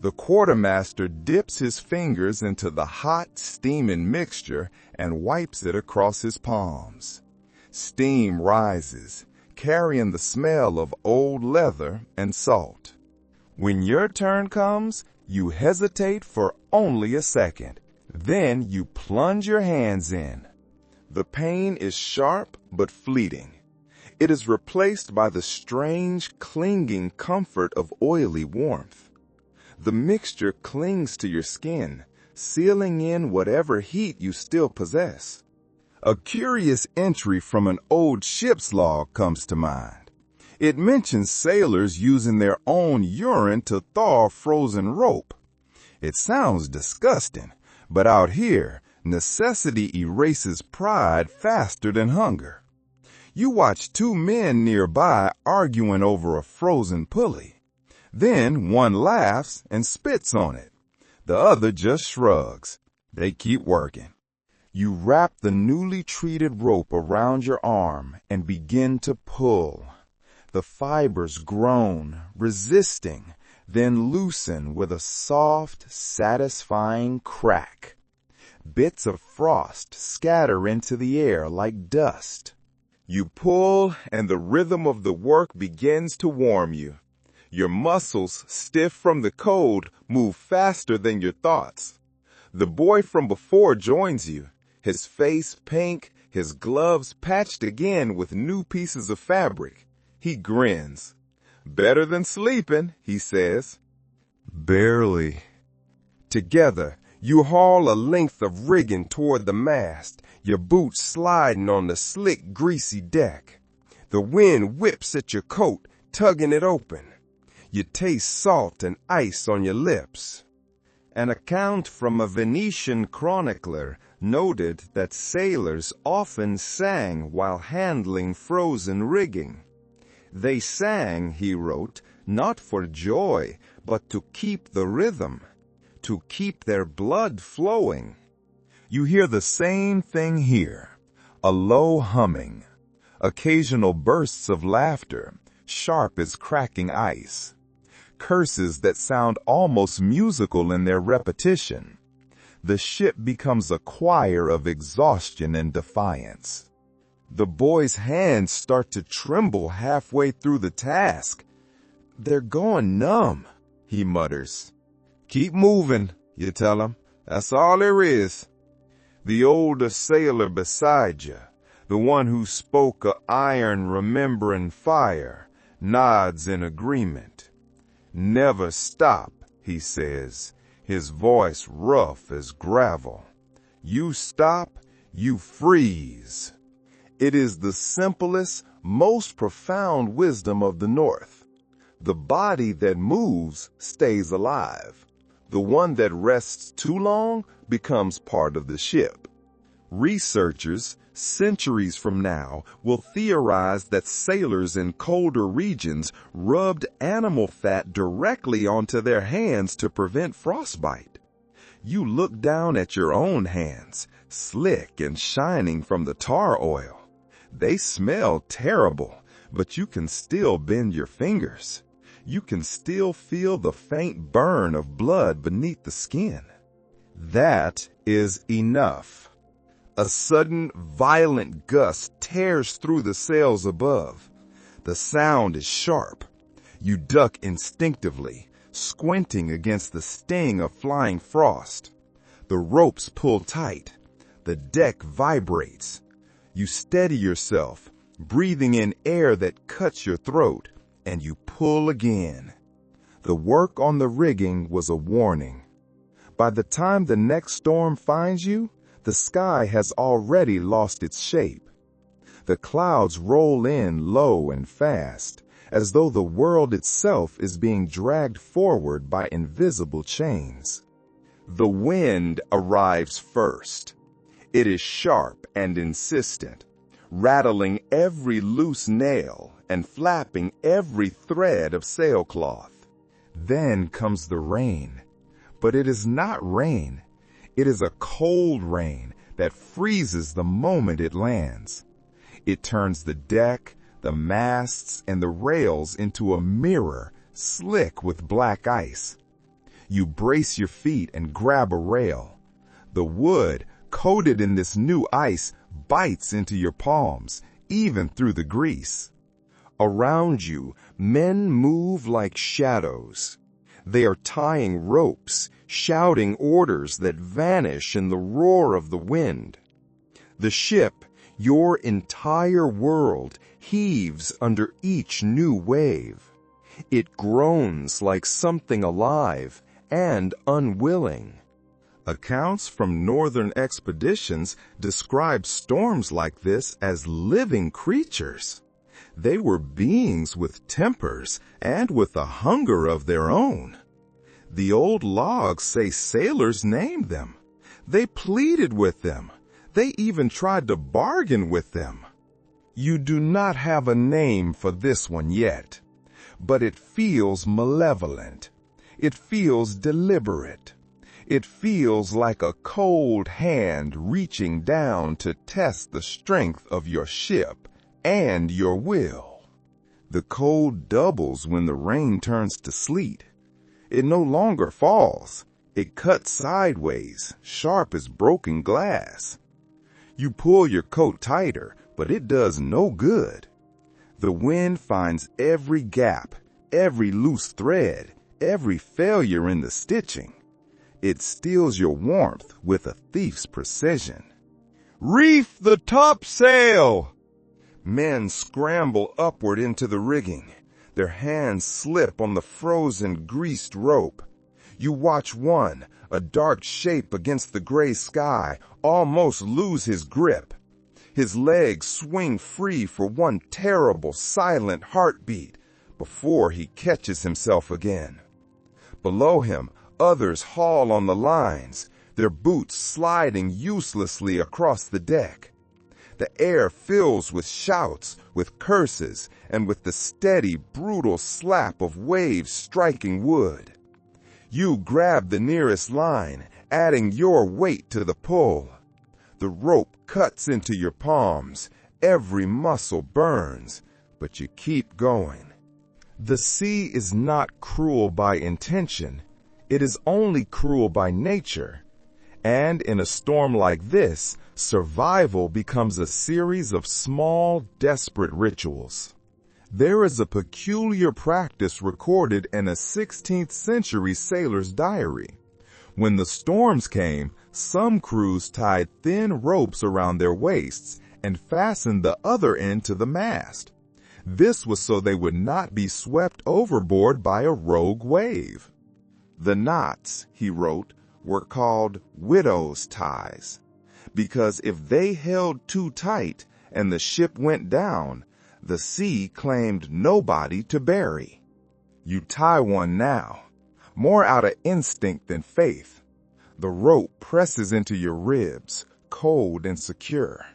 The quartermaster dips his fingers into the hot, steaming mixture and wipes it across his palms. Steam rises, carrying the smell of old leather and salt. When your turn comes, you hesitate for only a second. Then you plunge your hands in. The pain is sharp but fleeting. It is replaced by the strange, clinging comfort of oily warmth. The mixture clings to your skin, sealing in whatever heat you still possess. A curious entry from an old ship's log comes to mind. It mentions sailors using their own urine to thaw frozen rope. It sounds disgusting, but out here, necessity erases pride faster than hunger. You watch two men nearby arguing over a frozen pulley. Then one laughs and spits on it. The other just shrugs. They keep working. You wrap the newly treated rope around your arm and begin to pull. The fibers groan, resisting, then loosen with a soft, satisfying crack. Bits of frost scatter into the air like dust. You pull, and the rhythm of the work begins to warm you. Your muscles, stiff from the cold, move faster than your thoughts. The boy from before joins you, his face pink, his gloves patched again with new pieces of fabric. He grins. "Better than sleeping," he says. "Barely." Together, you haul a length of rigging toward the mast, your boots sliding on the slick, greasy deck. The wind whips at your coat, tugging it open. You taste salt and ice on your lips. An account from a Venetian chronicler noted that sailors often sang while handling frozen rigging. They sang, he wrote, not for joy, but to keep the rhythm, to keep their blood flowing. You hear the same thing here, a low humming, occasional bursts of laughter, sharp as cracking ice. Curses that sound almost musical in their repetition. The ship becomes a choir of exhaustion and defiance. The boy's hands start to tremble halfway through the task. "They're going numb," he mutters. "Keep moving," you tell him. "That's all there is." The older sailor beside you, the one who spoke of iron remembering fire, nods in agreement. "Never stop," he says, his voice rough as gravel. "You stop, you freeze." It is the simplest, most profound wisdom of the North. The body that moves stays alive. The one that rests too long becomes part of the ship. Researchers, centuries from now, will theorize that sailors in colder regions rubbed animal fat directly onto their hands to prevent frostbite. You look down at your own hands, slick and shining from the tar oil. They smell terrible, but you can still bend your fingers. You can still feel the faint burn of blood beneath the skin. That is enough. A sudden, violent gust tears through the sails above. The sound is sharp. You duck instinctively, squinting against the sting of flying frost. The ropes pull tight. The deck vibrates. You steady yourself, breathing in air that cuts your throat, and you pull again. The work on the rigging was a warning. By the time the next storm finds you, the sky has already lost its shape. The clouds roll in low and fast, as though the world itself is being dragged forward by invisible chains. The wind arrives first. It is sharp and insistent, rattling every loose nail and flapping every thread of sailcloth. Then comes the rain. But it is not rain. It is a cold rain that freezes the moment it lands. It turns the deck, the masts, and the rails into a mirror slick with black ice. You brace your feet and grab a rail. The wood, coated in this new ice, bites into your palms, even through the grease. Around you, men move like shadows. They are tying ropes, shouting orders that vanish in the roar of the wind. The ship, your entire world, heaves under each new wave. It groans like something alive and unwilling. Accounts from northern expeditions describe storms like this as living creatures. They were beings with tempers and with a hunger of their own. The old logs say sailors named them. They pleaded with them. They even tried to bargain with them. You do not have a name for this one yet, but it feels malevolent. It feels deliberate. It feels like a cold hand reaching down to test the strength of your ship and your will. The cold doubles when the rain turns to sleet. It no longer falls. It cuts sideways, sharp as broken glass. You pull your coat tighter, but it does no good. The wind finds every gap, every loose thread, every failure in the stitching. It steals your warmth with a thief's precision. "Reef the topsail!" Men scramble upward into the rigging. Their hands slip on the frozen, greased rope. You watch one, a dark shape against the gray sky, almost lose his grip. His legs swing free for one terrible, silent heartbeat before he catches himself again. Below him, others haul on the lines, their boots sliding uselessly across the deck. The air fills with shouts, with curses, and with the steady, brutal slap of waves striking wood. You grab the nearest line, adding your weight to the pull. The rope cuts into your palms, every muscle burns, but you keep going. The sea is not cruel by intention. It is only cruel by nature. And in a storm like this, survival becomes a series of small, desperate rituals. There is a peculiar practice recorded in a 16th century sailor's diary. When the storms came, some crews tied thin ropes around their waists and fastened the other end to the mast. This was so they would not be swept overboard by a rogue wave. The knots, he wrote, were called widow's ties, because if they held too tight and the ship went down, the sea claimed nobody to bury. You tie one now, more out of instinct than faith. The rope presses into your ribs, cold and secure.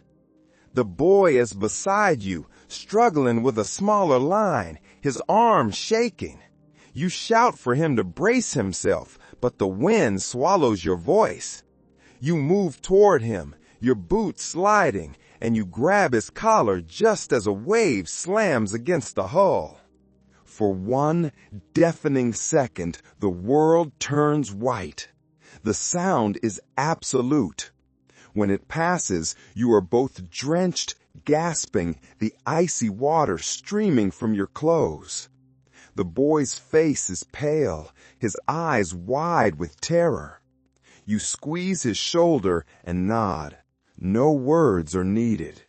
The boy is beside you, struggling with a smaller line, his arms shaking. You shout for him to brace himself, but the wind swallows your voice. You move toward him, your boots sliding, and you grab his collar just as a wave slams against the hull. For one deafening second, the world turns white. The sound is absolute. When it passes, you are both drenched, gasping, the icy water streaming from your clothes. The boy's face is pale, his eyes wide with terror. You squeeze his shoulder and nod. No words are needed.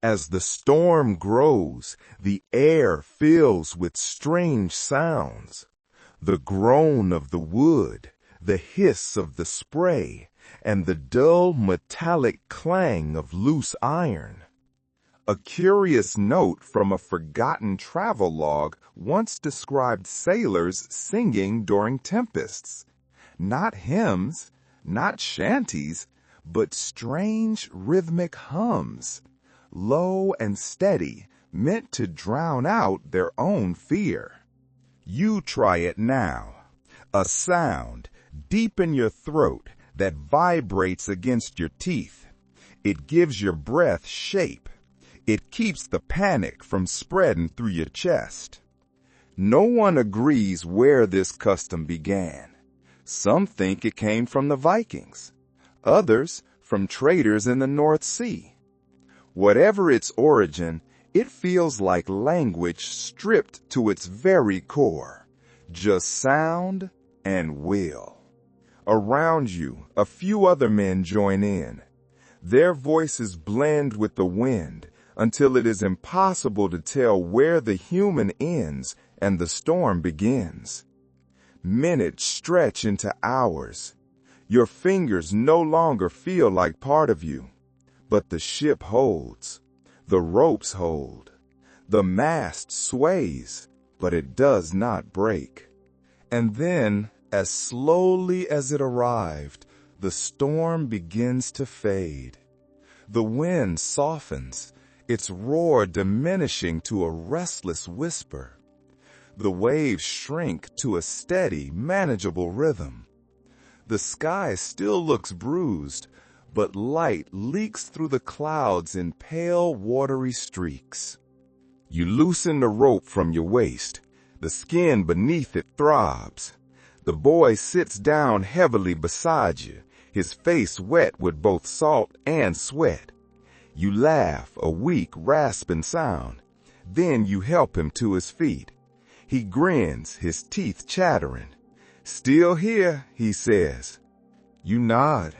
As the storm grows, the air fills with strange sounds. The groan of the wood, the hiss of the spray, and the dull metallic clang of loose iron. A curious note from a forgotten travel log once described sailors singing during tempests. Not hymns, not shanties, but strange rhythmic hums, low and steady, meant to drown out their own fear. You try it now. A sound deep in your throat that vibrates against your teeth. It gives your breath shape. It keeps the panic from spreading through your chest. No one agrees where this custom began. Some think it came from the Vikings. Others from traders in the North Sea. Whatever its origin, it feels like language stripped to its very core. Just sound and will. Around you, a few other men join in. Their voices blend with the wind until it is impossible to tell where the human ends and the storm begins. Minutes stretch into hours. Your fingers no longer feel like part of you, but the ship holds. The ropes hold. The mast sways, but it does not break. And then, as slowly as it arrived, the storm begins to fade. The wind softens, its roar diminishing to a restless whisper. The waves shrink to a steady, manageable rhythm. The sky still looks bruised, but light leaks through the clouds in pale, watery streaks. You loosen the rope from your waist. The skin beneath it throbs. The boy sits down heavily beside you, his face wet with both salt and sweat. You laugh, a weak, rasping sound. Then you help him to his feet. He grins, his teeth chattering. "Still here," he says. You nod.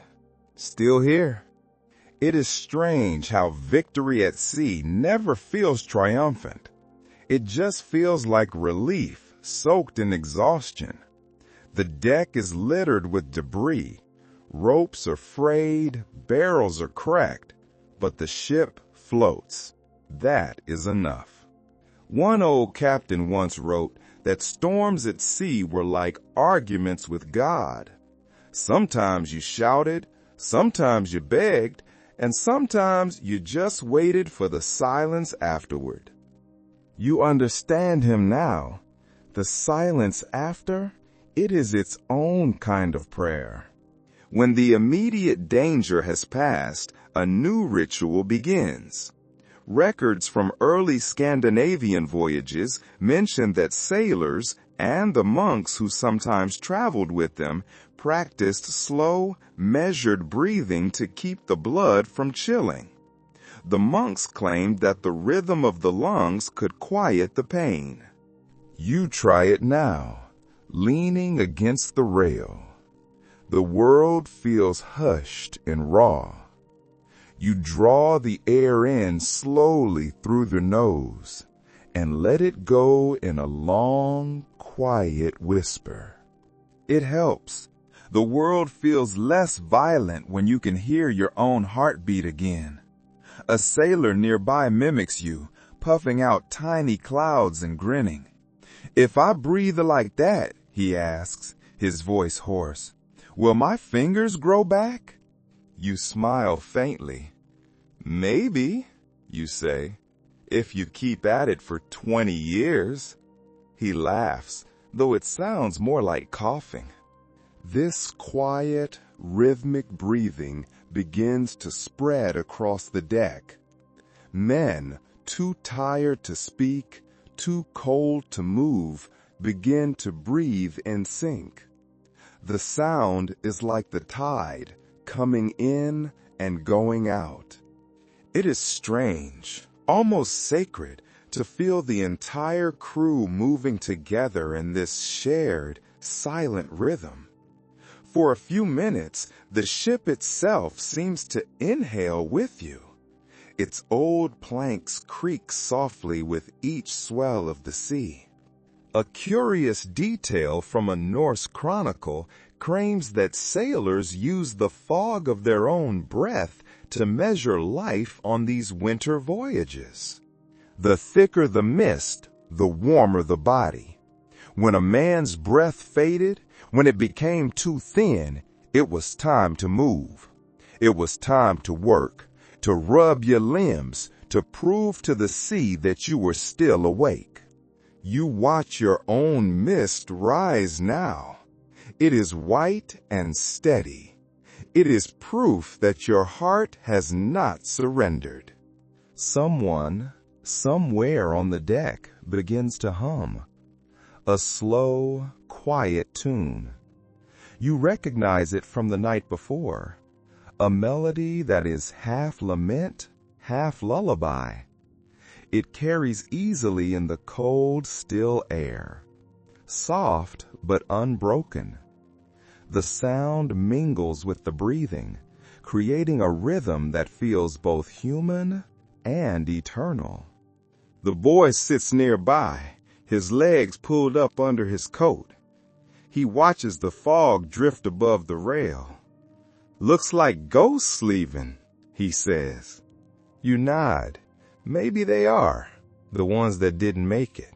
"Still here." It is strange how victory at sea never feels triumphant. It just feels like relief, soaked in exhaustion. The deck is littered with debris. Ropes are frayed, barrels are cracked, but the ship floats. That is enough. One old captain once wrote that storms at sea were like arguments with God. Sometimes you shouted, sometimes you begged, and sometimes you just waited for the silence afterward. You understand him now. The silence after, it is its own kind of prayer. When the immediate danger has passed, a new ritual begins. Records from early Scandinavian voyages mention that sailors and the monks who sometimes traveled with them practiced slow, measured breathing to keep the blood from chilling. The monks claimed that the rhythm of the lungs could quiet the pain. You try it now, leaning against the rail. The world feels hushed and raw. You draw the air in slowly through the nose and let it go in a long, quiet whisper. It helps. The world feels less violent when you can hear your own heartbeat again. A sailor nearby mimics you, puffing out tiny clouds and grinning. "If I breathe like that," he asks, his voice hoarse, "will my fingers grow back?" You smile faintly. "Maybe," you say, "if you keep at it for 20 years. He laughs, though it sounds more like coughing. This quiet, rhythmic breathing begins to spread across the deck. Men, too tired to speak, too cold to move, begin to breathe in sync. The sound is like the tide, coming in and going out. It is strange, almost sacred, to feel the entire crew moving together in this shared, silent rhythm. For a few minutes, the ship itself seems to inhale with you. Its old planks creak softly with each swell of the sea. A curious detail from a Norse chronicle claims that sailors use the fog of their own breath to measure life on these winter voyages. The thicker the mist, the warmer the body. When a man's breath faded, when it became too thin, it was time to move. It was time to work, to rub your limbs, to prove to the sea that you were still awake. You watch your own mist rise now. It is white and steady. It is proof that your heart has not surrendered. Someone, somewhere on the deck, begins to hum. A slow, quiet tune. You recognize it from the night before. A melody that is half lament, half lullaby. It carries easily in the cold, still air. Soft but unbroken. The sound mingles with the breathing, creating a rhythm that feels both human and eternal. The boy sits nearby, his legs pulled up under his coat. He watches the fog drift above the rail. "Looks like ghosts leaving," he says. You nod. Maybe they are, the ones that didn't make it.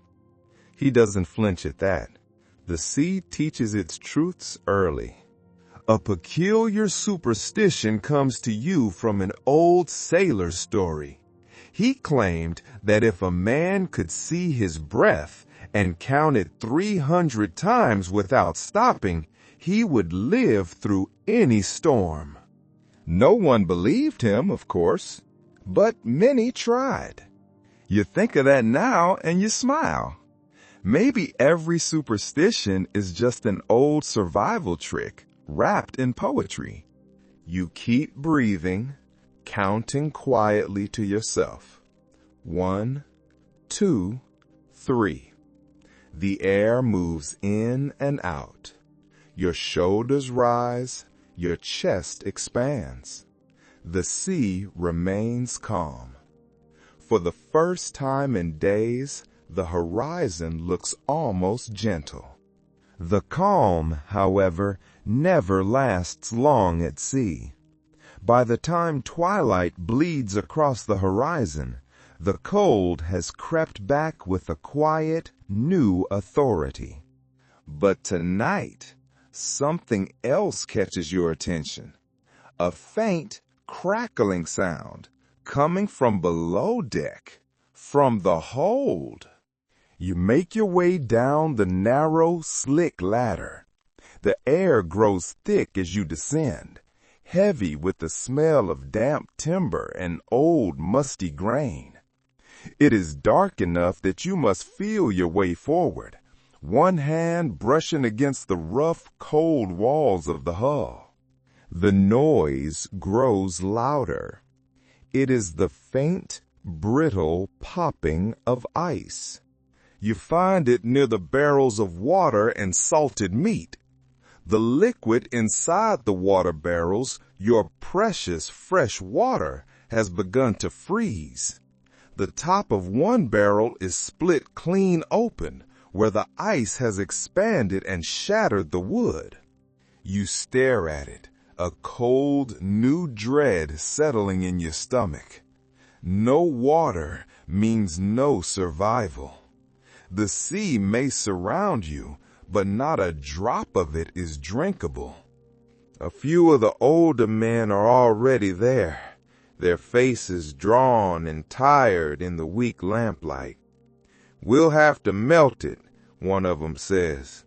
He doesn't flinch at that. The sea teaches its truths early. A peculiar superstition comes to you from an old sailor story. He claimed that if a man could see his breath and count it 300 times without stopping, he would live through any storm. No one believed him, of course, but many tried. You think of that now and you smile. Maybe every superstition is just an old survival trick wrapped in poetry. You keep breathing, counting quietly to yourself. 1, 2, 3. The air moves in and out. Your shoulders rise, your chest expands. The sea remains calm. For the first time in days, the horizon looks almost gentle. The calm, however, never lasts long at sea. By the time twilight bleeds across the horizon, the cold has crept back with a quiet, new authority. But tonight, something else catches your attention. A faint, crackling sound coming from below deck, from the hold. You make your way down the narrow, slick ladder. The air grows thick as you descend, heavy with the smell of damp timber and old, musty grain. It is dark enough that you must feel your way forward, one hand brushing against the rough, cold walls of the hull. The noise grows louder. It is the faint, brittle popping of ice. You find it near the barrels of water and salted meat. The liquid inside the water barrels, your precious fresh water, has begun to freeze. The top of one barrel is split clean open, where the ice has expanded and shattered the wood. You stare at it, a cold, new dread settling in your stomach. No water means no survival. The sea may surround you, but not a drop of it is drinkable. A few of the older men are already there, their faces drawn and tired in the weak lamplight. "We'll have to melt it," one of them says.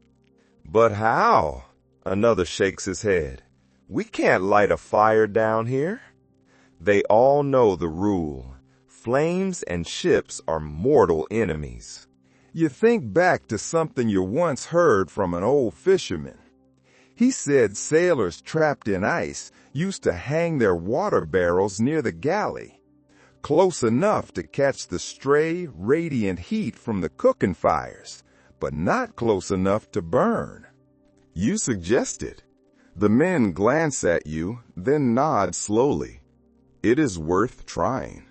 "But how?" Another shakes his head. "We can't light a fire down here." They all know the rule. Flames and ships are mortal enemies. You think back to something you once heard from an old fisherman. He said sailors trapped in ice used to hang their water barrels near the galley, close enough to catch the stray, radiant heat from the cooking fires, but not close enough to burn. You suggest it. The men glance at you, then nod slowly. It is worth trying.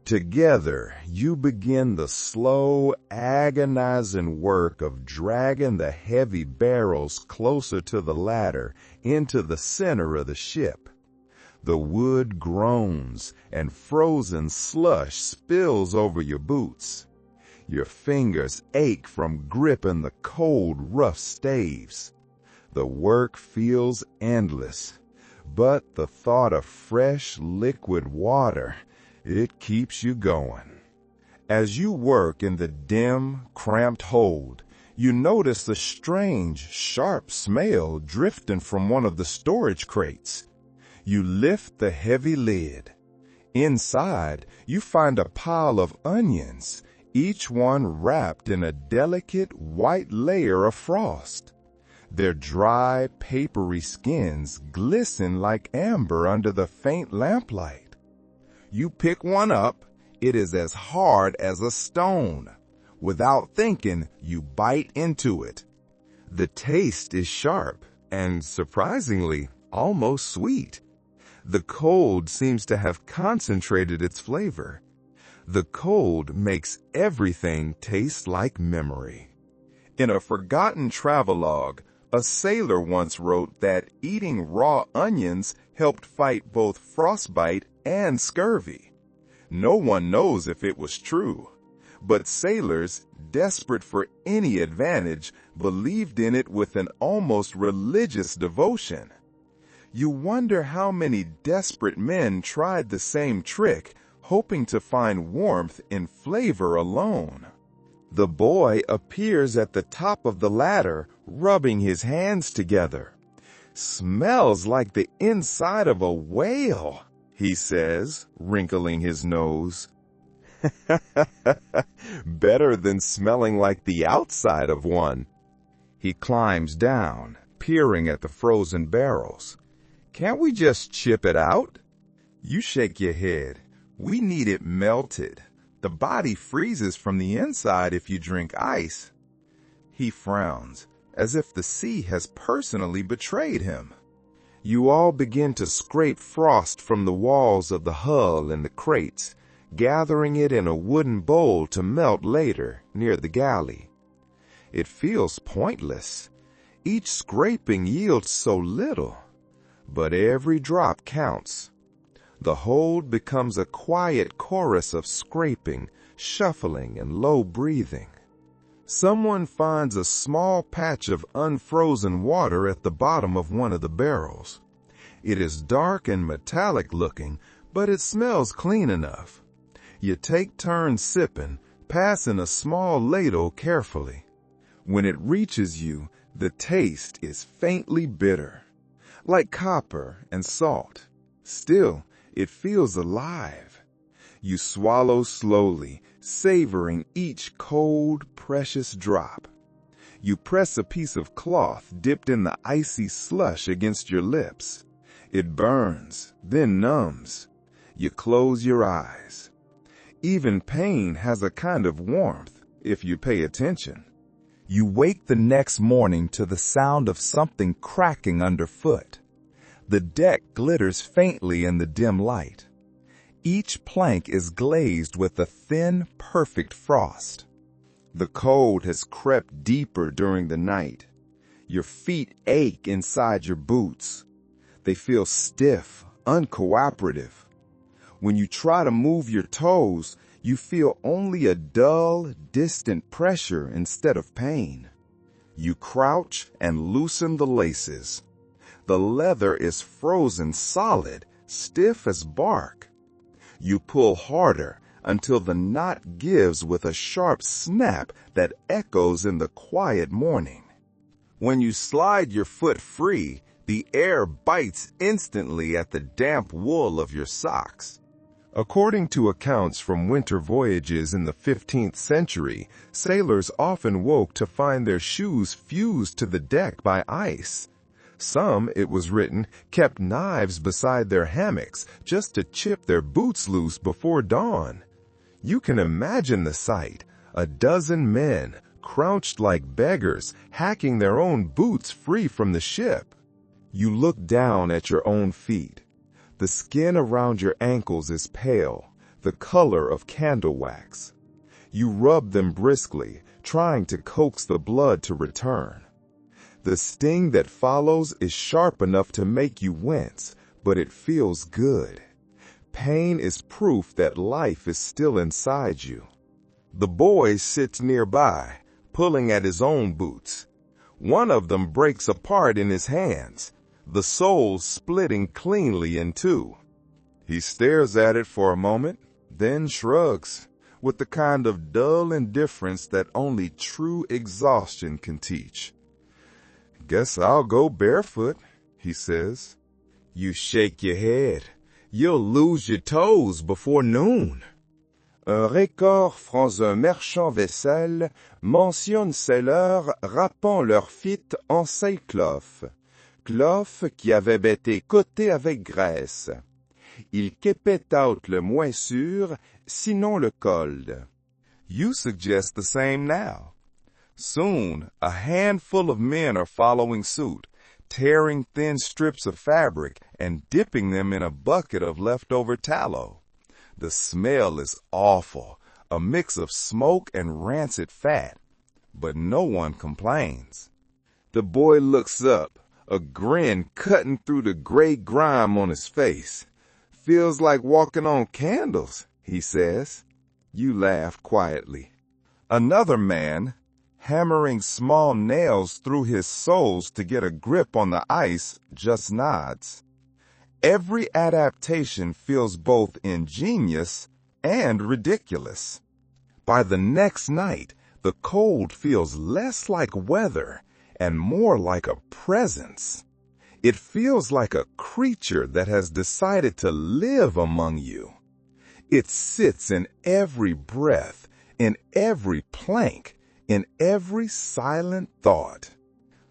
Together, you begin the slow, agonizing work of dragging the heavy barrels closer to the ladder into the center of the ship. The wood groans, and frozen slush spills over your boots. Your fingers ache from gripping the cold, rough staves. The work feels endless, but the thought of fresh, liquid water, it keeps you going. As you work in the dim, cramped hold, you notice a strange, sharp smell drifting from one of the storage crates. You lift the heavy lid. Inside, you find a pile of onions, each one wrapped in a delicate white layer of frost. Their dry, papery skins glisten like amber under the faint lamplight. You pick one up, it is as hard as a stone. Without thinking, you bite into it. The taste is sharp and, surprisingly, almost sweet. The cold seems to have concentrated its flavor. The cold makes everything taste like memory. In a forgotten travelogue, a sailor once wrote that eating raw onions helped fight both frostbite and scurvy. No one knows if it was true, but sailors, desperate for any advantage, believed in it with an almost religious devotion. You wonder how many desperate men tried the same trick, hoping to find warmth in flavor alone. The boy appears at the top of the ladder, rubbing his hands together. "Smells like the inside of a whale," he says, wrinkling his nose. "Better than smelling like the outside of one." He climbs down, peering at the frozen barrels. "Can't we just chip it out?" You shake your head. "We need it melted. The body freezes from the inside if you drink ice." He frowns, as if the sea has personally betrayed him. You all begin to scrape frost from the walls of the hull and the crates, gathering it in a wooden bowl to melt later near the galley. It feels pointless. Each scraping yields so little, but every drop counts. The hold becomes a quiet chorus of scraping, shuffling, and low breathing. Someone finds a small patch of unfrozen water at the bottom of one of the barrels. It is dark and metallic looking, but it smells clean enough. You take turns sipping, passing a small ladle carefully. When it reaches you, the taste is faintly bitter, like copper and salt. Still, it feels alive. You swallow slowly, savoring each cold, precious drop. You press a piece of cloth dipped in the icy slush against your lips. It burns, then numbs. You close your eyes. Even pain has a kind of warmth if you pay attention. You wake the next morning to the sound of something cracking underfoot. The deck glitters faintly in the dim light. Each plank is glazed with a thin, perfect frost. The cold has crept deeper during the night. Your feet ache inside your boots. They feel stiff, uncooperative. When you try to move your toes, you feel only a dull, distant pressure instead of pain. You crouch and loosen the laces. The leather is frozen solid, stiff as bark. You pull harder until the knot gives with a sharp snap that echoes in the quiet morning. When you slide your foot free, the air bites instantly at the damp wool of your socks. According to accounts from winter voyages in the 15th century, sailors often woke to find their shoes fused to the deck by ice. Some, it was written, kept knives beside their hammocks just to chip their boots loose before dawn. You can imagine the sight, a dozen men, crouched like beggars, hacking their own boots free from the ship. You look down at your own feet. The skin around your ankles is pale, the color of candle wax. You rub them briskly, trying to coax the blood to return. The sting that follows is sharp enough to make you wince, but it feels good. Pain is proof that life is still inside you. The boy sits nearby, pulling at his own boots. One of them breaks apart in his hands, the sole splitting cleanly in two. He stares at it for a moment, then shrugs, with the kind of dull indifference that only true exhaustion can teach. "Guess I'll go barefoot," he says. You shake your head. You'll lose your toes before noon. Un record from un marchand vaisselle mentionne selleurs rappant leurs feet en ces cloth qui avaient été cotés avec graisse. Il kept out le moisissure, sinon le cold. You suggest the same now. Soon, a handful of men are following suit, tearing thin strips of fabric and dipping them in a bucket of leftover tallow. The smell is awful, a mix of smoke and rancid fat, but no one complains. The boy looks up, a grin cutting through the gray grime on his face. "Feels like walking on candles," he says. You laugh quietly. Another man, hammering small nails through his soles to get a grip on the ice, just nods. Every adaptation feels both ingenious and ridiculous. By the next night, the cold feels less like weather and more like a presence. It feels like a creature that has decided to live among you. It sits in every breath, in every plank, in every silent thought.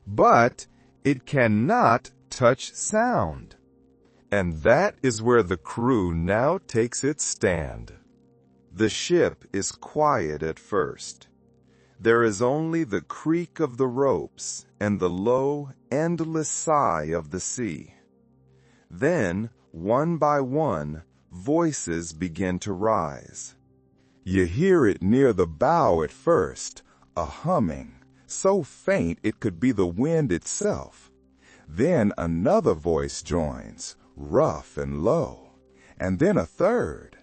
But it cannot touch sound. And that is where the crew now takes its stand. The ship is quiet at first. There is only the creak of the ropes and the low, endless sigh of the sea. Then, one by one, voices begin to rise. You hear it near the bow at first, a humming, so faint it could be the wind itself. Then another voice joins, rough and low, and then a third.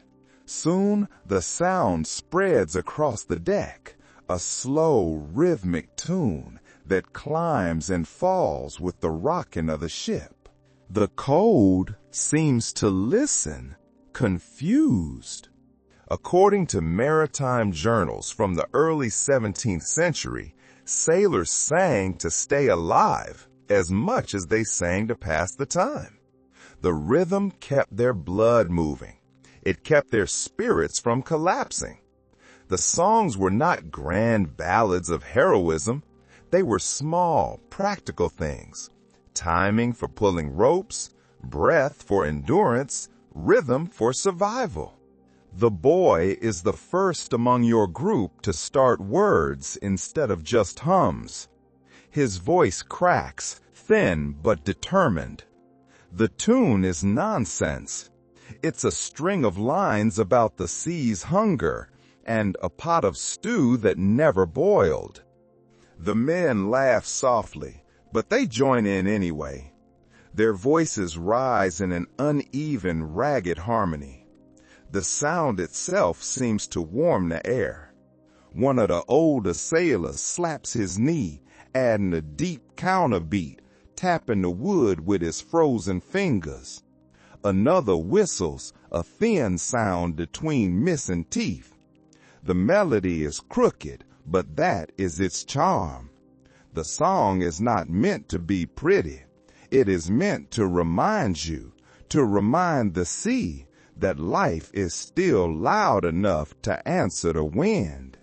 Soon the sound spreads across the deck, a slow, rhythmic tune that climbs and falls with the rocking of the ship. The cold seems to listen, confused. According to maritime journals from the early 17th century, sailors sang to stay alive as much as they sang to pass the time. The rhythm kept their blood moving. It kept their spirits from collapsing. The songs were not grand ballads of heroism. They were small, practical things. Timing for pulling ropes, breath for endurance, rhythm for survival. The boy is the first among your group to start words instead of just hums. His voice cracks, thin but determined. The tune is nonsense. It's a string of lines about the sea's hunger and a pot of stew that never boiled. The men laugh softly, but they join in anyway. Their voices rise in an uneven, ragged harmony. The sound itself seems to warm the air. One of the older sailors slaps his knee, adding a deep counterbeat, tapping the wood with his frozen fingers. Another whistles, a thin sound between missing teeth. The melody is crooked, but that is its charm. The song is not meant to be pretty. It is meant to remind you, to remind the sea, that life is still loud enough to answer the wind.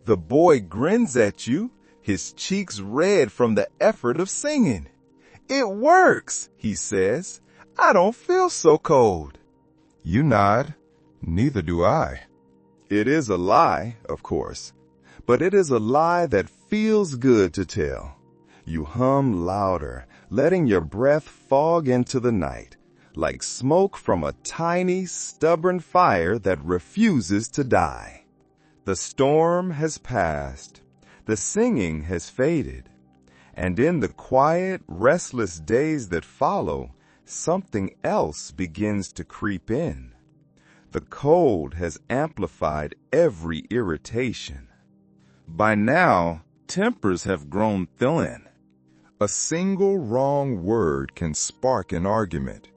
The boy grins at you, his cheeks red from the effort of singing. "It works," he says. "I don't feel so cold." You nod. "Neither do I." It is a lie, of course, but it is a lie that feels good to tell. You hum louder, letting your breath fog into the night, like smoke from a tiny, stubborn fire that refuses to die. The storm has passed, the singing has faded, and in the quiet, restless days that follow, something else begins to creep in. The cold has amplified every irritation. By now, tempers have grown thin. A single wrong word can spark an argument.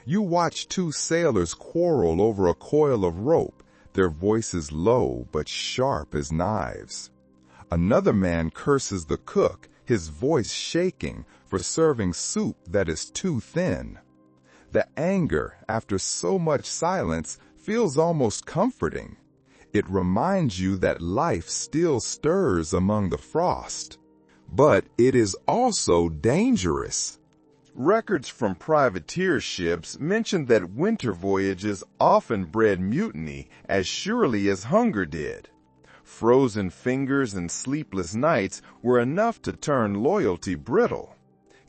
You watch two sailors quarrel over a coil of rope, their voices low but sharp as knives. Another man curses the cook, his voice shaking, for serving soup that is too thin. The anger, after so much silence, feels almost comforting. It reminds you that life still stirs among the frost. But it is also dangerous. Records from privateer ships mention that winter voyages often bred mutiny as surely as hunger did. Frozen fingers and sleepless nights were enough to turn loyalty brittle.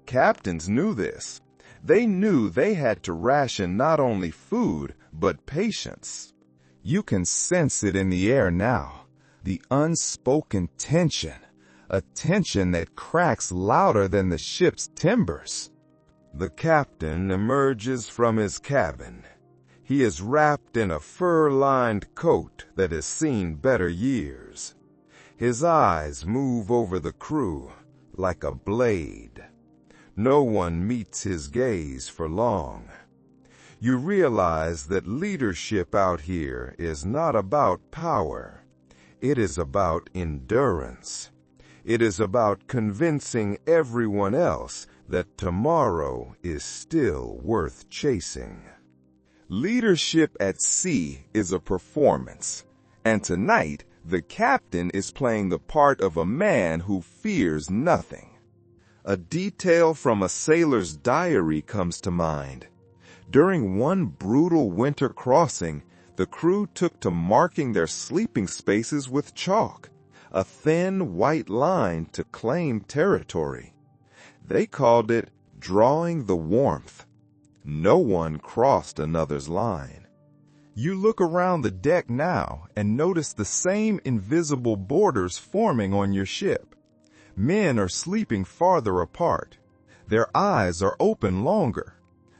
Captains knew this. They knew they had to ration not only food, but patience. You can sense it in the air now, the unspoken tension, a tension that cracks louder than the ship's timbers. The captain emerges from his cabin. He is wrapped in a fur-lined coat that has seen better years. His eyes move over the crew like a blade. No one meets his gaze for long. You realize that leadership out here is not about power. It is about endurance. It is about convincing everyone else that tomorrow is still worth chasing. Leadership at sea is a performance, and tonight the captain is playing the part of a man who fears nothing. A detail from a sailor's diary comes to mind. During one brutal winter crossing, the crew took to marking their sleeping spaces with chalk, a thin white line to claim territory. They called it drawing the warmth. No one crossed another's line. You look around the deck now and notice the same invisible borders forming on your ship. Men are sleeping farther apart. Their eyes are open longer.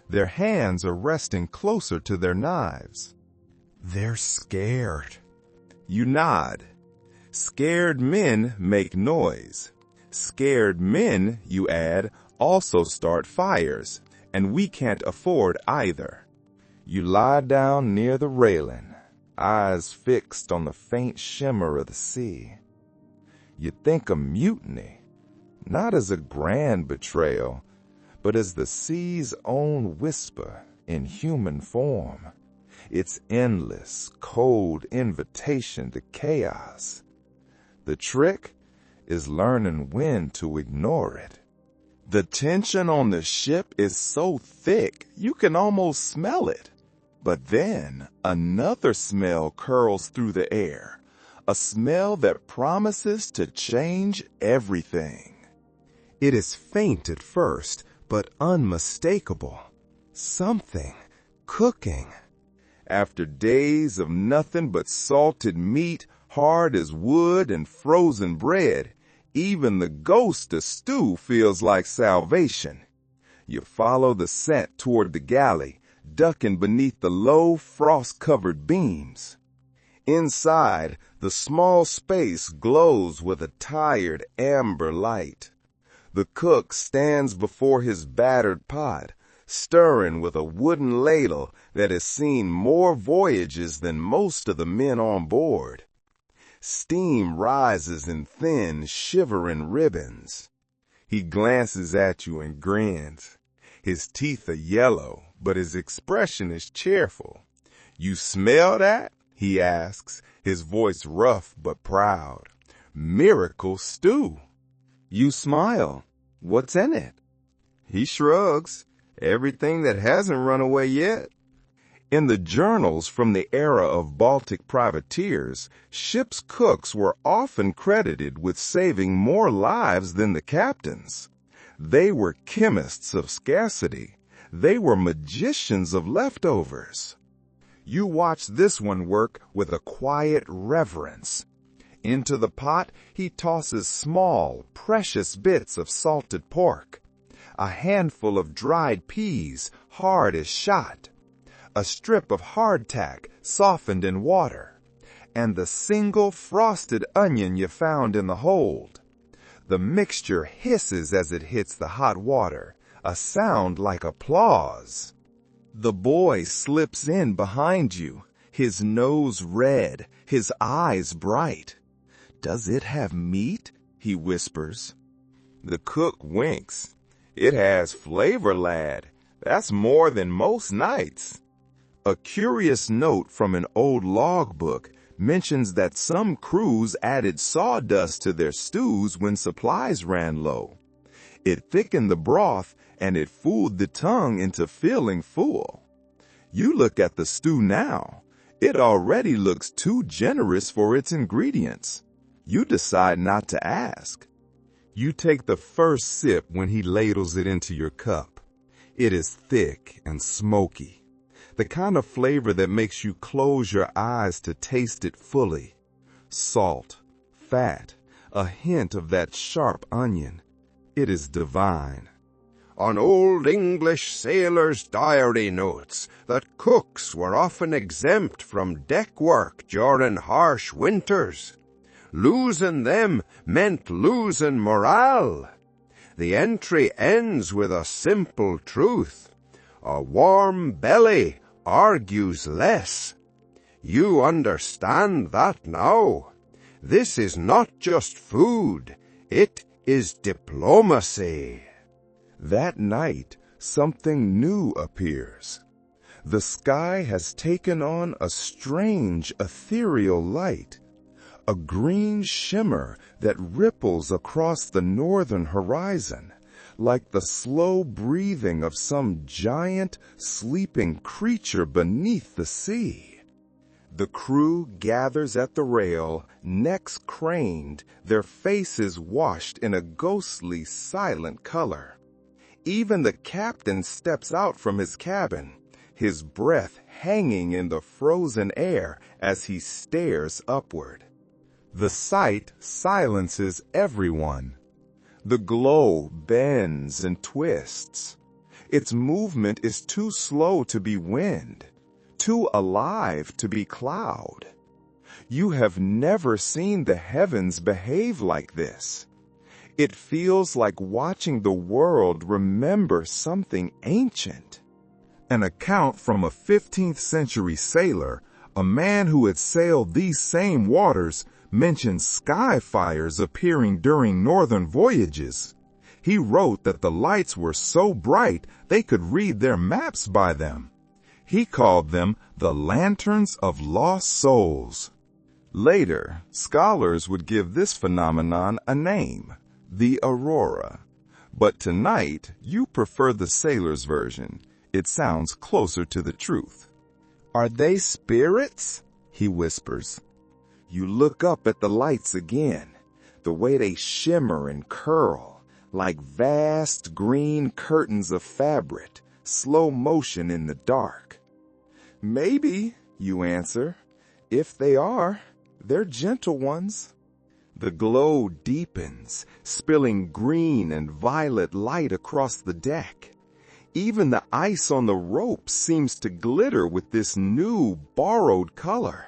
Their hands are resting closer to their knives. They're scared. You nod. Scared men make noise. Scared men, you add, also start fires, and we can't afford either. You lie down near the railing, eyes fixed on the faint shimmer of the sea. You think of mutiny, not as a grand betrayal, but as the sea's own whisper in human form, its endless, cold invitation to chaos. The trick is learning when to ignore it. The tension on the ship is so thick you can almost smell it. But then another smell curls through the air, a smell that promises to change everything. It is faint at first, but unmistakable. Something cooking. After days of nothing but salted meat, hard as wood and frozen bread, even the ghost of stew feels like salvation. You follow the scent toward the galley, ducking beneath the low, frost-covered beams. Inside, the small space glows with a tired amber light. The cook stands before his battered pot, stirring with a wooden ladle that has seen more voyages than most of the men on board. Steam rises in thin, shivering ribbons. He glances at you and grins. His teeth are yellow, but his expression is cheerful. "You smell that?" he asks, his voice rough but proud. "Miracle stew." You smile. "What's in it?" He shrugs. "Everything that hasn't run away yet." In the journals from the era of Baltic privateers, ship's cooks were often credited with saving more lives than the captains. They were chemists of scarcity. They were magicians of leftovers. You watch this one work with a quiet reverence. Into the pot, he tosses small, precious bits of salted pork, a handful of dried peas, hard as shot, a strip of hardtack softened in water, and the single frosted onion you found in the hold. The mixture hisses as it hits the hot water, a sound like applause. The boy slips in behind you, his nose red, his eyes bright. "Does it have meat?" he whispers. The cook winks. "It has flavor, lad. That's more than most nights." A curious note from an old logbook mentions that some crews added sawdust to their stews when supplies ran low. It thickened the broth and it fooled the tongue into feeling full. You look at the stew now. It already looks too generous for its ingredients. You decide not to ask. You take the first sip when he ladles it into your cup. It is thick and smoky, the kind of flavor that makes you close your eyes to taste it fully. Salt, fat, a hint of that sharp onion. It is divine. An old English sailor's diary notes that cooks were often exempt from deck work during harsh winters. Losing them meant losing morale. The entry ends with a simple truth. A warm belly argues less. You understand that now. This is not just food. It is diplomacy. That night, something new appears. The sky has taken on a strange, ethereal light, a green shimmer that ripples across the northern horizon, like the slow breathing of some giant, sleeping creature beneath the sea. The crew gathers at the rail, necks craned, their faces washed in a ghostly, silent color. Even the captain steps out from his cabin, his breath hanging in the frozen air as he stares upward. The sight silences everyone. The glow bends and twists. Its movement is too slow to be wind, too alive to be cloud. You have never seen the heavens behave like this. It feels like watching the world remember something ancient. An account from a 15th century sailor, a man who had sailed these same waters, mentions sky fires appearing during northern voyages. He wrote that the lights were so bright they could read their maps by them. He called them the lanterns of lost souls. Later, scholars would give this phenomenon a name, the aurora. But tonight, you prefer the sailor's version. It sounds closer to the truth. Are they spirits? He whispers. You look up at the lights again, the way they shimmer and curl, like vast green curtains of fabric, slow motion in the dark. Maybe, you answer. If they are, they're gentle ones. The glow deepens, spilling green and violet light across the deck. Even the ice on the ropes seems to glitter with this new, borrowed color.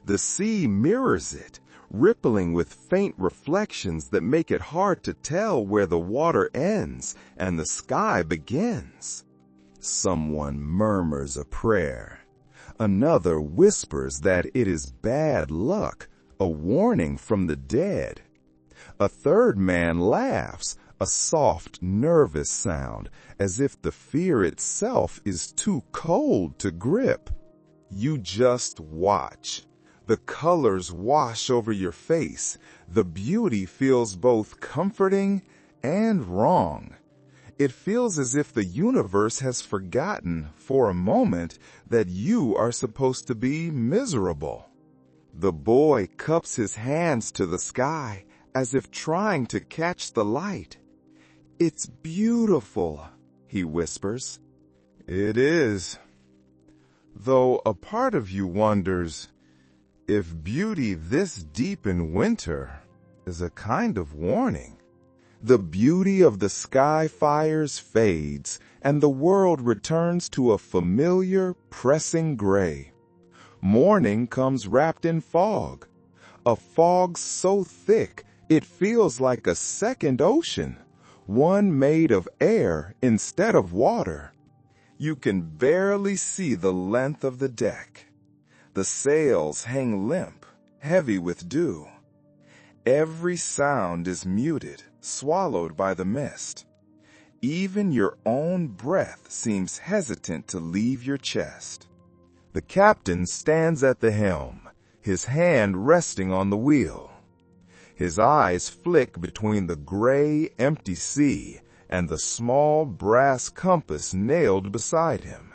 The sea mirrors it, rippling with faint reflections that make it hard to tell where the water ends and the sky begins. Someone murmurs a prayer. Another whispers that it is bad luck, a warning from the dead. A third man laughs, a soft, nervous sound, as if the fear itself is too cold to grip. You just watch. The colors wash over your face. The beauty feels both comforting and wrong. It feels as if the universe has forgotten, for a moment, that you are supposed to be miserable. The boy cups his hands to the sky, as if trying to catch the light. It's beautiful, he whispers. It is. Though a part of you wonders, if beauty this deep in winter is a kind of warning. The beauty of the sky fires fades, and the world returns to a familiar, pressing gray. Morning comes wrapped in fog, a fog so thick it feels like a second ocean, one made of air instead of water. You can barely see the length of the deck. The sails hang limp, heavy with dew. Every sound is muted, swallowed by the mist. Even your own breath seems hesitant to leave your chest. The captain stands at the helm, his hand resting on the wheel. His eyes flick between the gray, empty sea and the small brass compass nailed beside him.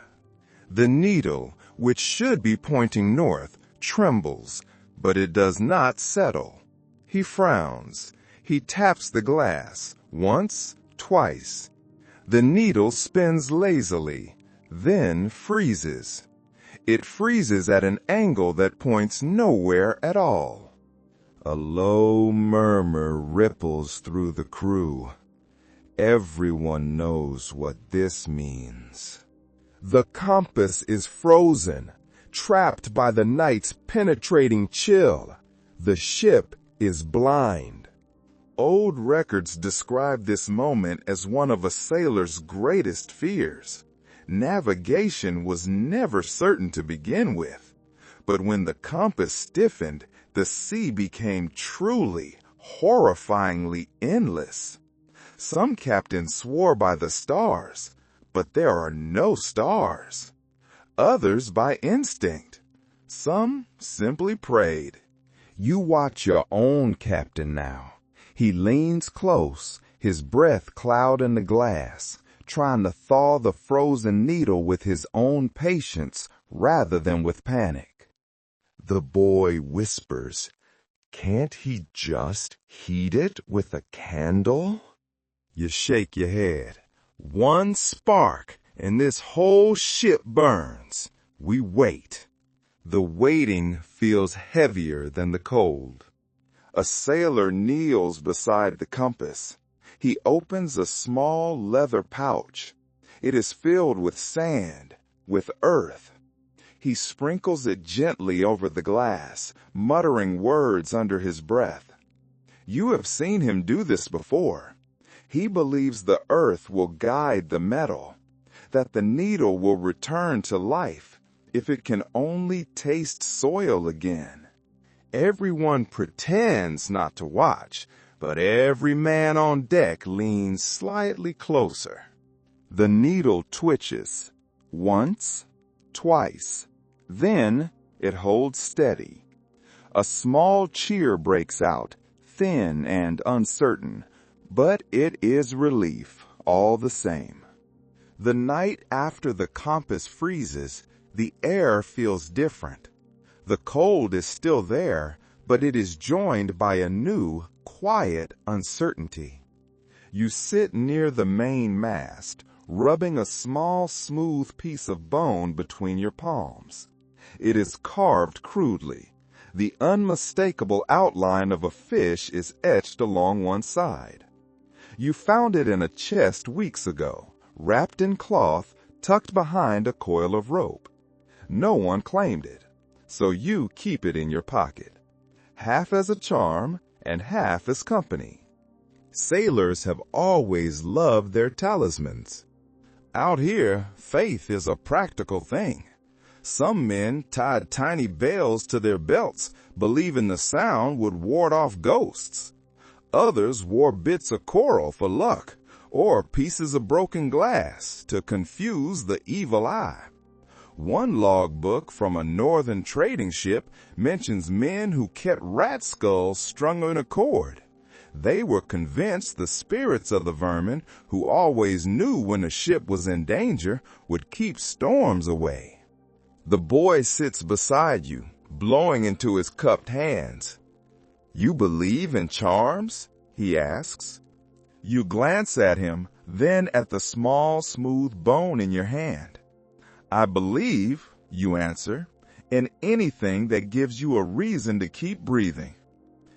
The needle, which should be pointing north, trembles, but it does not settle. He frowns. He taps the glass, once, twice. The needle spins lazily, then freezes. It freezes at an angle that points nowhere at all. A low murmur ripples through the crew. Everyone knows what this means. The compass is frozen, trapped by the night's penetrating chill. The ship is blind. Old records describe this moment as one of a sailor's greatest fears. Navigation was never certain to begin with, but when the compass stiffened, the sea became truly, horrifyingly endless. Some captains swore by the stars, but there are no stars. Others by instinct. Some simply prayed. You watch your own captain now. He leans close, his breath clouding the glass, trying to thaw the frozen needle with his own patience rather than with panic. The boy whispers, "Can't he just heat it with a candle?" You shake your head. One spark, and this whole ship burns. We wait. The waiting feels heavier than the cold. A sailor kneels beside the compass. He opens a small leather pouch. It is filled with sand, with earth. He sprinkles it gently over the glass, muttering words under his breath. You have seen him do this before. He believes the earth will guide the metal, that the needle will return to life if it can only taste soil again. Everyone pretends not to watch, but every man on deck leans slightly closer. The needle twitches, once, twice, then it holds steady. A small cheer breaks out, thin and uncertain, but it is relief all the same. The night after the compass freezes, The air feels different. The cold is still there, but it is joined by a new, quiet uncertainty. You sit near the main mast, rubbing a small, smooth piece of bone between your palms. It is carved crudely. The unmistakable outline of a fish is etched along one side. You found it in a chest weeks ago, wrapped in cloth, tucked behind a coil of rope. No one claimed it, so you keep it in your pocket, half as a charm and half as company. Sailors have always loved their talismans. Out here, faith is a practical thing. Some men tied tiny bells to their belts, believing the sound would ward off ghosts. Others wore bits of coral for luck, or pieces of broken glass to confuse the evil eye. One logbook from a northern trading ship mentions men who kept rat skulls strung in a cord. They were convinced the spirits of the vermin, who always knew when a ship was in danger, would keep storms away. The boy sits beside you, blowing into his cupped hands. "You believe in charms?" he asks. You glance at him, then at the small, smooth bone in your hand. "I believe," you answer, "in anything that gives you a reason to keep breathing."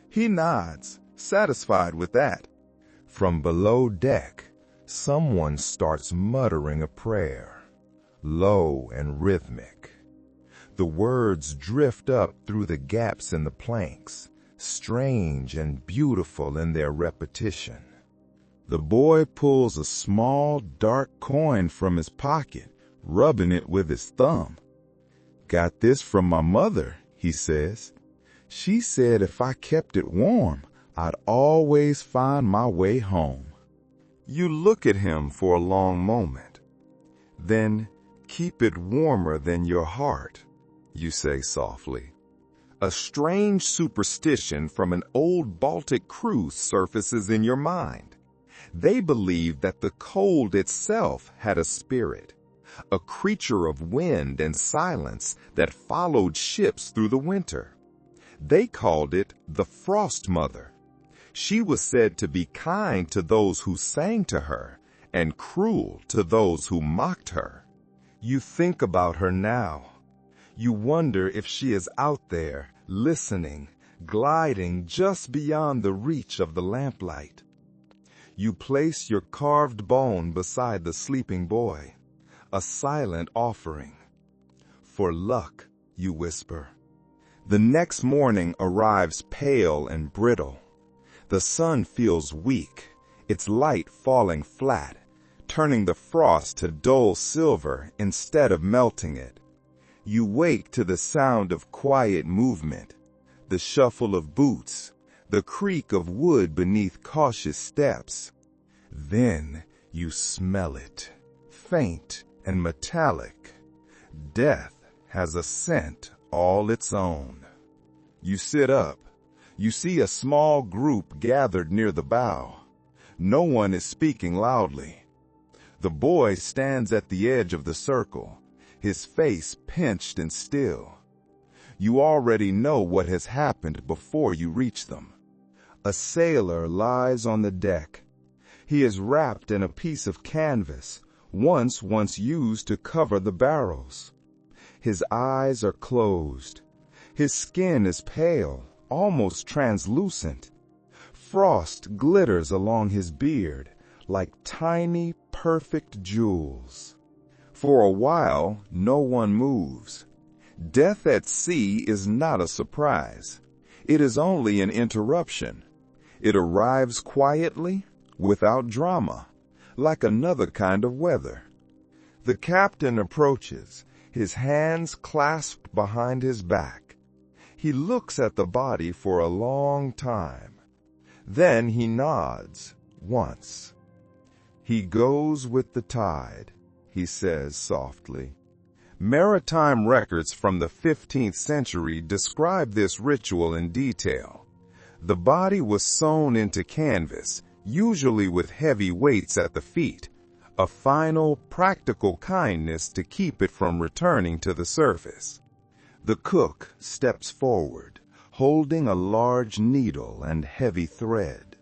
He nods, satisfied with that. From below deck, someone starts muttering a prayer, low and rhythmic. The words drift up through the gaps in the planks, strange and beautiful in their repetition. The boy pulls a small, dark coin from his pocket, rubbing it with his thumb. "Got this from my mother," he says. "She said if I kept it warm, I'd always find my way home." You look at him for a long moment. Then, "Keep it warmer than your heart," you say softly. A strange superstition from an old Baltic cruise surfaces in your mind. They believed that the cold itself had a spirit, a creature of wind and silence that followed ships through the winter. They called it the Frost Mother. She was said to be kind to those who sang to her and cruel to those who mocked her. You think about her now. You wonder if she is out there, listening, gliding just beyond the reach of the lamplight. You place your carved bone beside the sleeping boy, a silent offering. "For luck," you whisper. The next morning arrives pale and brittle. The sun feels weak, its light falling flat, turning the frost to dull silver instead of melting it. You wake to the sound of quiet movement, the shuffle of boots, the creak of wood beneath cautious steps. Then you smell it, faint and metallic. Death has a scent all its own. You sit up. You see a small group gathered near the bow. No one is speaking loudly. The boy stands at the edge of the circle, his face pinched and still. You already know what has happened before you reach them. A sailor lies on the deck. He is wrapped in a piece of canvas, once used to cover the barrels. His eyes are closed. His skin is pale, almost translucent. Frost glitters along his beard like tiny, perfect jewels. For a while, no one moves. Death at sea is not a surprise. It is only an interruption. It arrives quietly, without drama, like another kind of weather. The captain approaches, his hands clasped behind his back. He looks at the body for a long time. Then he nods, once. "He goes with the tide," he says softly. Maritime records from the 15th century describe this ritual in detail. The body was sewn into canvas, usually with heavy weights at the feet, a final, practical kindness to keep it from returning to the surface. The cook steps forward, holding a large needle and heavy thread.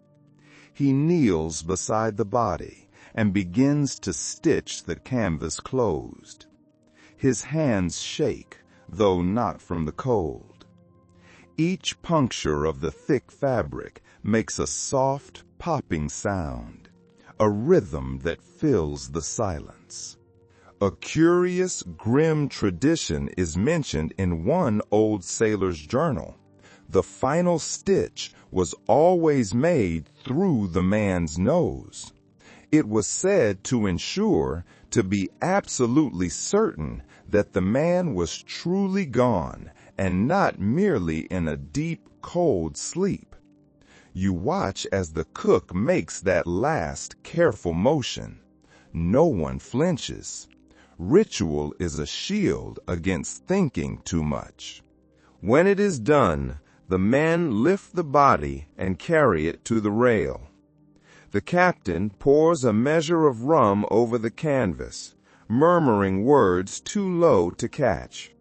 He kneels beside the body and begins to stitch the canvas closed. His hands shake, though not from the cold. Each puncture of the thick fabric makes a soft, popping sound, a rhythm that fills the silence. A curious, grim tradition is mentioned in one old sailor's journal. The final stitch was always made through the man's nose. It was said to ensure, to be absolutely certain, that the man was truly gone and not merely in a deep, cold sleep. You watch as the cook makes that last, careful motion. No one flinches. Ritual is a shield against thinking too much. When it is done, the men lift the body and carry it to the rail. The captain pours a measure of rum over the canvas, murmuring words too low to catch.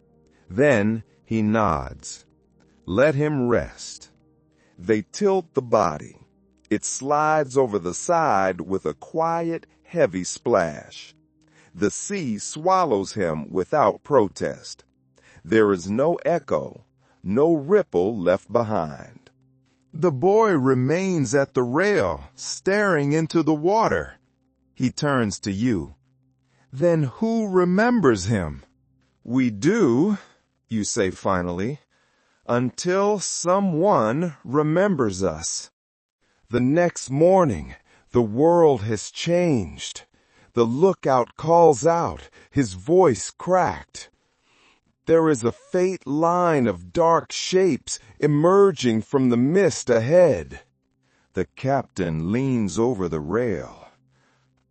Then he nods. Let him rest. They tilt the body. It slides over the side with a quiet, heavy splash. The sea swallows him without protest. There is no echo, no ripple left behind. The boy remains at the rail, staring into the water. He turns to you. Then who remembers him? We do, you say finally, until someone remembers us. The next morning, the world has changed. The lookout calls out, his voice cracked. There is a faint line of dark shapes emerging from the mist ahead. The captain leans over the rail.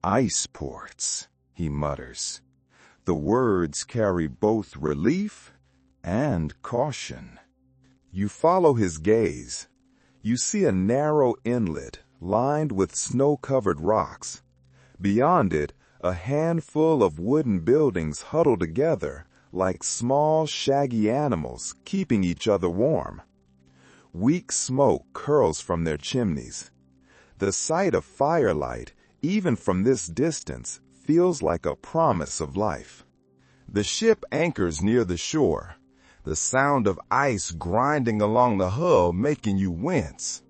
Ice ports, he mutters. The words carry both relief and caution. You follow his gaze. You see a narrow inlet lined with snow-covered rocks. Beyond it, a handful of wooden buildings huddle together like small, shaggy animals keeping each other warm. Weak smoke curls from their chimneys. The sight of firelight, even from this distance, feels like a promise of life. The ship anchors near the shore, the sound of ice grinding along the hull making you wince.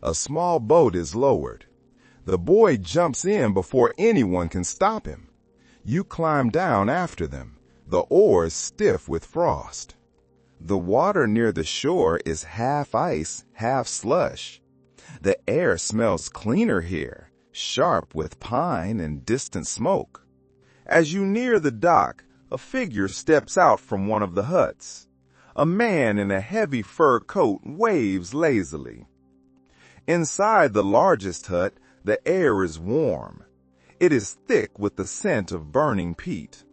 A small boat is lowered. The boy jumps in before anyone can stop him. You climb down after them, the oars stiff with frost. The water near the shore is half ice, half slush. The air smells cleaner here, sharp with pine and distant smoke. As you near the dock, a figure steps out from one of the huts. A man in a heavy fur coat waves lazily. Inside the largest hut, the air is warm. It is thick with the scent of burning peat.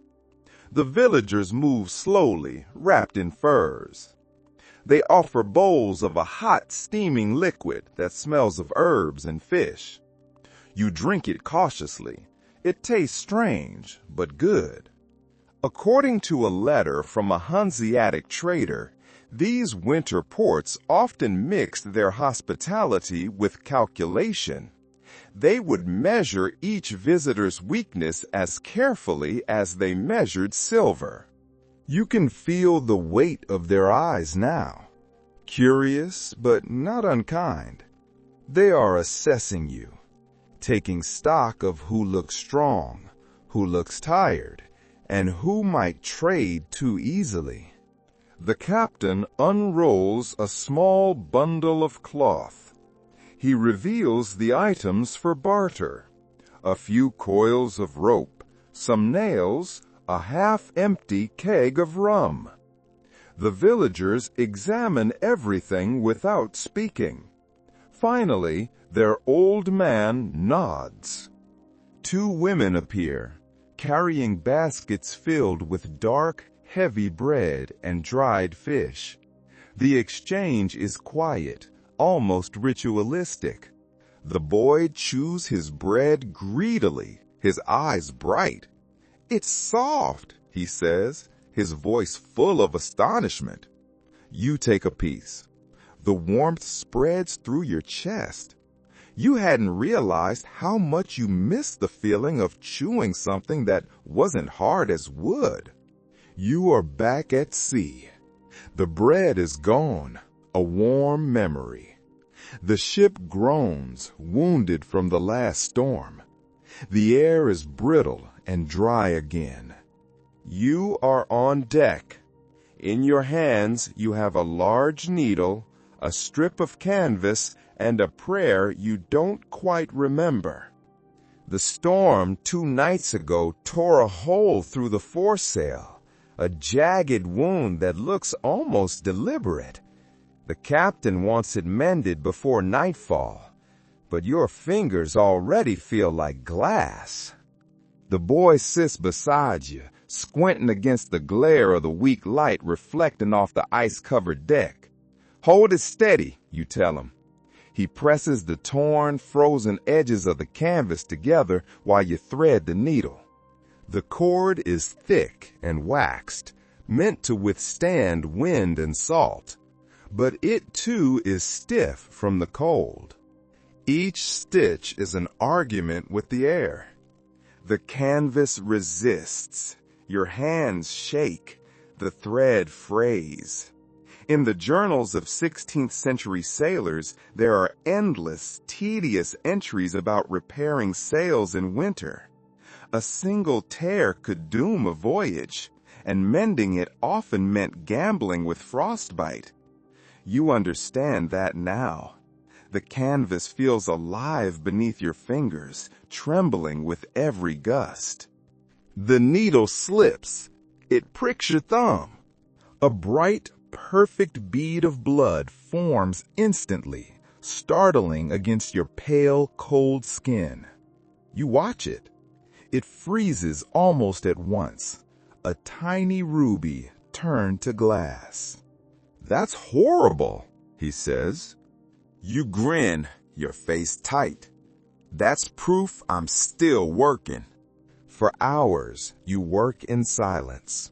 The villagers move slowly, wrapped in furs. They offer bowls of a hot, steaming liquid that smells of herbs and fish. You drink it cautiously. It tastes strange, but good. According to a letter from a Hanseatic trader, these winter ports often mixed their hospitality with calculation. They would measure each visitor's weakness as carefully as they measured silver. You can feel the weight of their eyes now. Curious, but not unkind. They are assessing you, taking stock of who looks strong, who looks tired, and who might trade too easily. The captain unrolls a small bundle of cloth. He reveals the items for barter: a few coils of rope, some nails, a half-empty keg of rum. The villagers examine everything without speaking. Finally, their old man nods. Two women appear, carrying baskets filled with dark, heavy bread and dried fish. The exchange is quiet, almost ritualistic. The boy chews his bread greedily, his eyes bright. "It's soft," he says, his voice full of astonishment. You take a piece. The warmth spreads through your chest. You hadn't realized how much you missed the feeling of chewing something that wasn't hard as wood. You are back at sea. The bread is gone, a warm memory. The ship groans, wounded from the last storm. The air is brittle and dry again. You are on deck. In your hands you have a large needle, a strip of canvas, and a prayer you don't quite remember. The storm 2 nights ago tore a hole through the foresail, a jagged wound that looks almost deliberate. The captain wants it mended before nightfall, but your fingers already feel like glass. The boy sits beside you, squinting against the glare of the weak light reflecting off the ice-covered deck. "Hold it steady," you tell him. He presses the torn, frozen edges of the canvas together while you thread the needle. The cord is thick and waxed, meant to withstand wind and salt, but it too is stiff from the cold. Each stitch is an argument with the air. The canvas resists. Your hands shake. The thread frays. In the journals of 16th century sailors, there are endless, tedious entries about repairing sails in winter. A single tear could doom a voyage, and mending it often meant gambling with frostbite. You understand that now. The canvas feels alive beneath your fingers, trembling with every gust. The needle slips. It pricks your thumb. A bright, perfect bead of blood forms instantly, startling against your pale, cold skin. You watch it. It freezes almost at once, a tiny ruby turned to glass. "That's horrible," he says. You grin, your face tight. "That's proof I'm still working." For hours, you work in silence.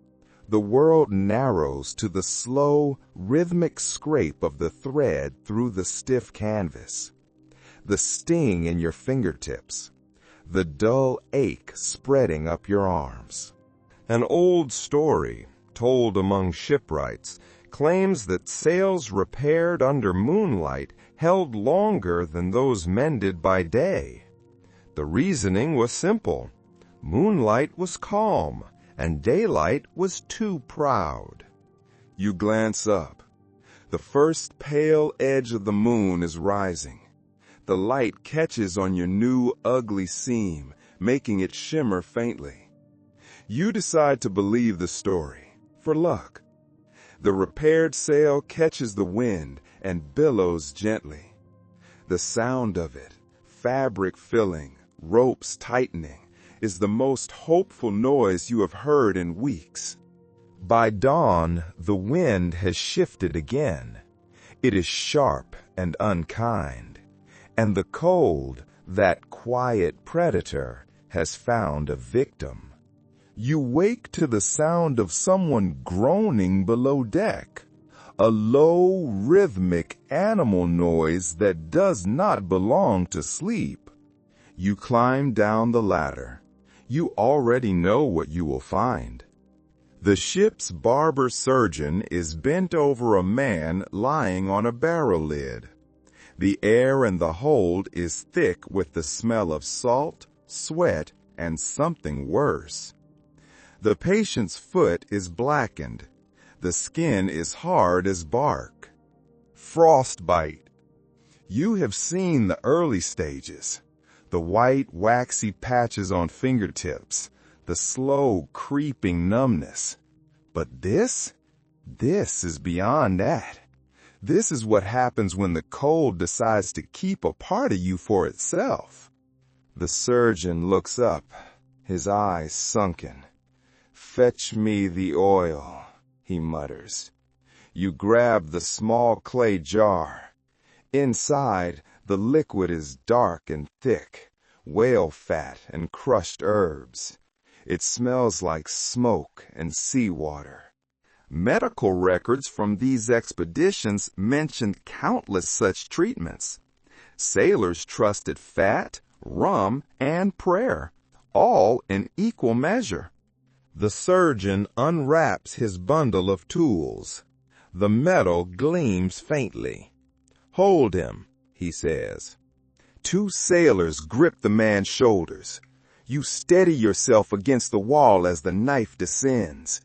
The world narrows to the slow, rhythmic scrape of the thread through the stiff canvas. The sting in your fingertips. The dull ache spreading up your arms. An old story, told among shipwrights, claims that sails repaired under moonlight held longer than those mended by day. The reasoning was simple. Moonlight was calm, and daylight was too proud. You glance up. The first pale edge of the moon is rising. The light catches on your new ugly seam, making it shimmer faintly. You decide to believe the story, for luck. The repaired sail catches the wind and billows gently. The sound of it, fabric filling, ropes tightening, is the most hopeful noise you have heard in weeks. By dawn, the wind has shifted again. It is sharp and unkind, and the cold, that quiet predator, has found a victim. You wake to the sound of someone groaning below deck, a low, rhythmic animal noise that does not belong to sleep. You climb down the ladder. You already know what you will find. The ship's barber surgeon is bent over a man lying on a barrel lid. The air in the hold is thick with the smell of salt, sweat, and something worse. The patient's foot is blackened. The skin is hard as bark. Frostbite. You have seen the early stages. The white, waxy patches on fingertips. The slow, creeping numbness. But this is beyond that. This is what happens when the cold decides to keep a part of you for itself. The surgeon looks up, his eyes sunken. "Fetch me the oil," he mutters. You grab the small clay jar. Inside, the liquid is dark and thick, whale fat and crushed herbs. It smells like smoke and seawater. Medical records from these expeditions mentioned countless such treatments. Sailors trusted fat, rum, and prayer, all in equal measure. The surgeon unwraps his bundle of tools. The metal gleams faintly. "Hold him," he says. Two sailors grip the man's shoulders. You steady yourself against the wall as the knife descends.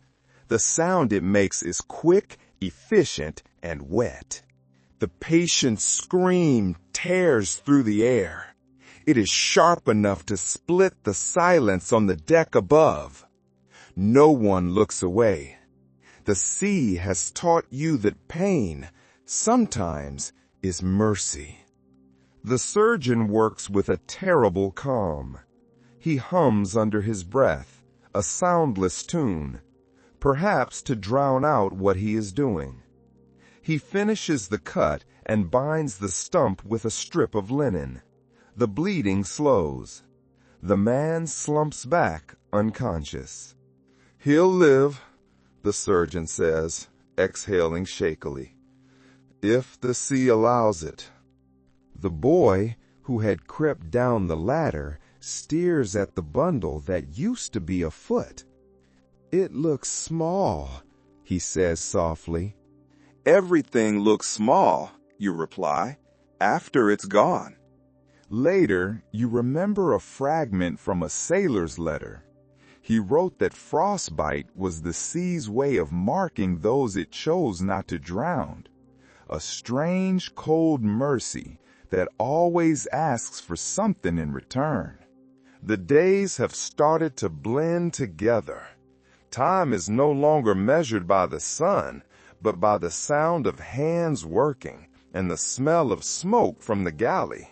The sound it makes is quick, efficient, and wet. The patient's scream tears through the air. It is sharp enough to split the silence on the deck above. No one looks away. The sea has taught you that pain sometimes is mercy. The surgeon works with a terrible calm. He hums under his breath, a soundless tune, perhaps to drown out what he is doing. He finishes the cut and binds the stump with a strip of linen. The bleeding slows. The man slumps back unconscious. "He'll live," the surgeon says, exhaling shakily, "if the sea allows it." The boy, who had crept down the ladder, stares at the bundle that used to be a foot. "It looks small," he says softly. "Everything looks small," you reply, "after it's gone." Later, you remember a fragment from a sailor's letter. He wrote that frostbite was the sea's way of marking those it chose not to drown. A strange, cold mercy that always asks for something in return. The days have started to blend together. Time is no longer measured by the sun, but by the sound of hands working and the smell of smoke from the galley.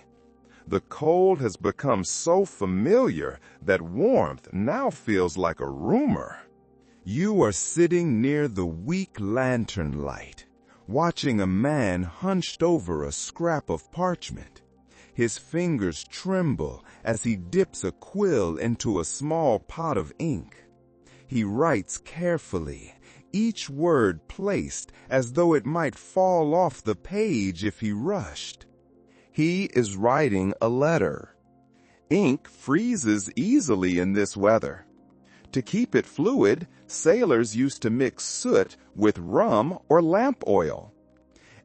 The cold has become so familiar that warmth now feels like a rumor. You are sitting near the weak lantern light, watching a man hunched over a scrap of parchment. His fingers tremble as he dips a quill into a small pot of ink. He writes carefully, each word placed as though it might fall off the page if he rushed. He is writing a letter. Ink freezes easily in this weather. To keep it fluid, sailors used to mix soot with rum or lamp oil.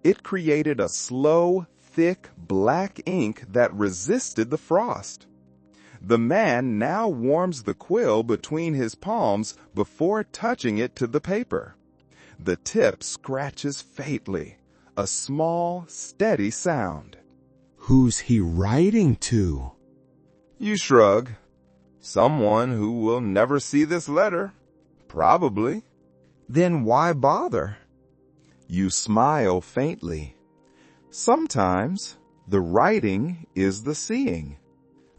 It created a slow, thick, black ink that resisted the frost. The man now warms the quill between his palms before touching it to the paper. The tip scratches faintly, a small, steady sound. Who's he writing to? You shrug. Someone who will never see this letter. Probably. Then why bother? You smile faintly. Sometimes the writing is the seeing.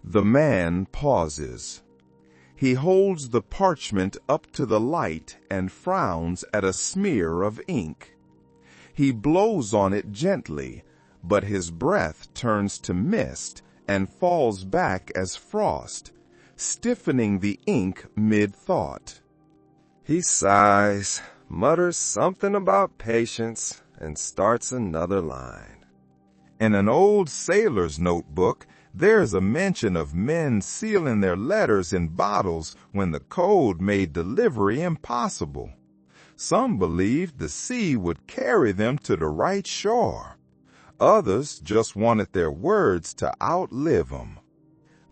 The man pauses. He holds the parchment up to the light and frowns at a smear of ink. He blows on it gently, but his breath turns to mist and falls back as frost, stiffening the ink mid-thought. He sighs, mutters something about patience, and starts another line. In an old sailor's notebook, there's a mention of men sealing their letters in bottles when the cold made delivery impossible. Some believed the sea would carry them to the right shore. Others just wanted their words to outlive them.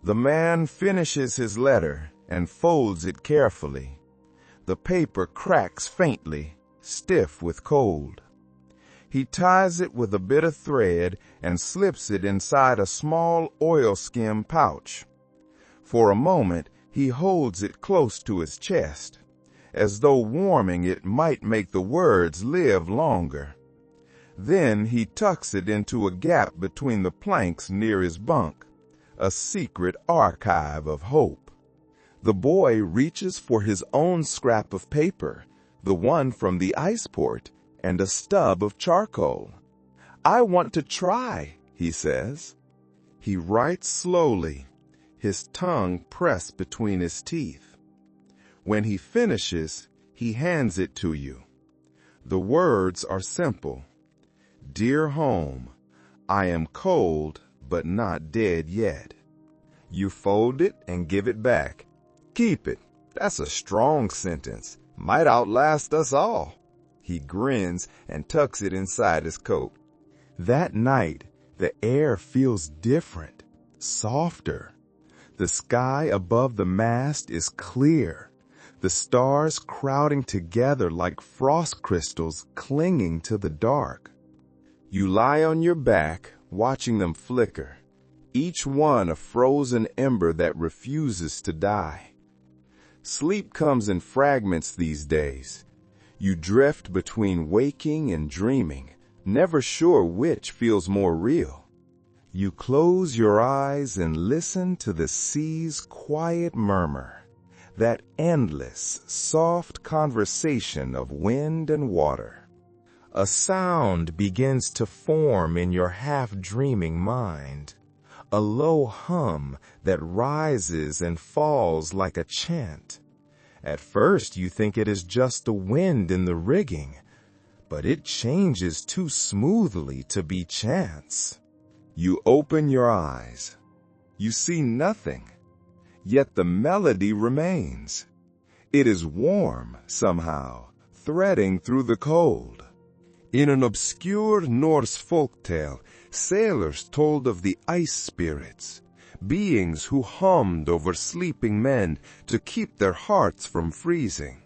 The man finishes his letter and folds it carefully. The paper cracks faintly, stiff with cold. He ties it with a bit of thread and slips it inside a small oilskin pouch. For a moment, he holds it close to his chest, as though warming it might make the words live longer. Then he tucks it into a gap between the planks near his bunk, a secret archive of hope. The boy reaches for his own scrap of paper, the one from the ice port, and a stub of charcoal. "I want to try," he says. He writes slowly, his tongue pressed between his teeth. When he finishes, he hands it to you. The words are simple. Dear home, I am cold, but not dead yet. You fold it and give it back. Keep it. That's a strong sentence. Might outlast us all. He grins and tucks it inside his coat. That night, the air feels different, softer. The sky above the mast is clear, the stars crowding together like frost crystals clinging to the dark. You lie on your back, watching them flicker, each one a frozen ember that refuses to die. Sleep comes in fragments these days. You drift between waking and dreaming, never sure which feels more real. You close your eyes and listen to the sea's quiet murmur, that endless, soft conversation of wind and water. A sound begins to form in your half-dreaming mind, a low hum that rises and falls like a chant. At first you think it is just the wind in the rigging, but it changes too smoothly to be chance. You open your eyes. You see nothing, yet the melody remains. It is warm, somehow, threading through the cold. In an obscure Norse folktale, sailors told of the ice spirits, beings who hummed over sleeping men to keep their hearts from freezing.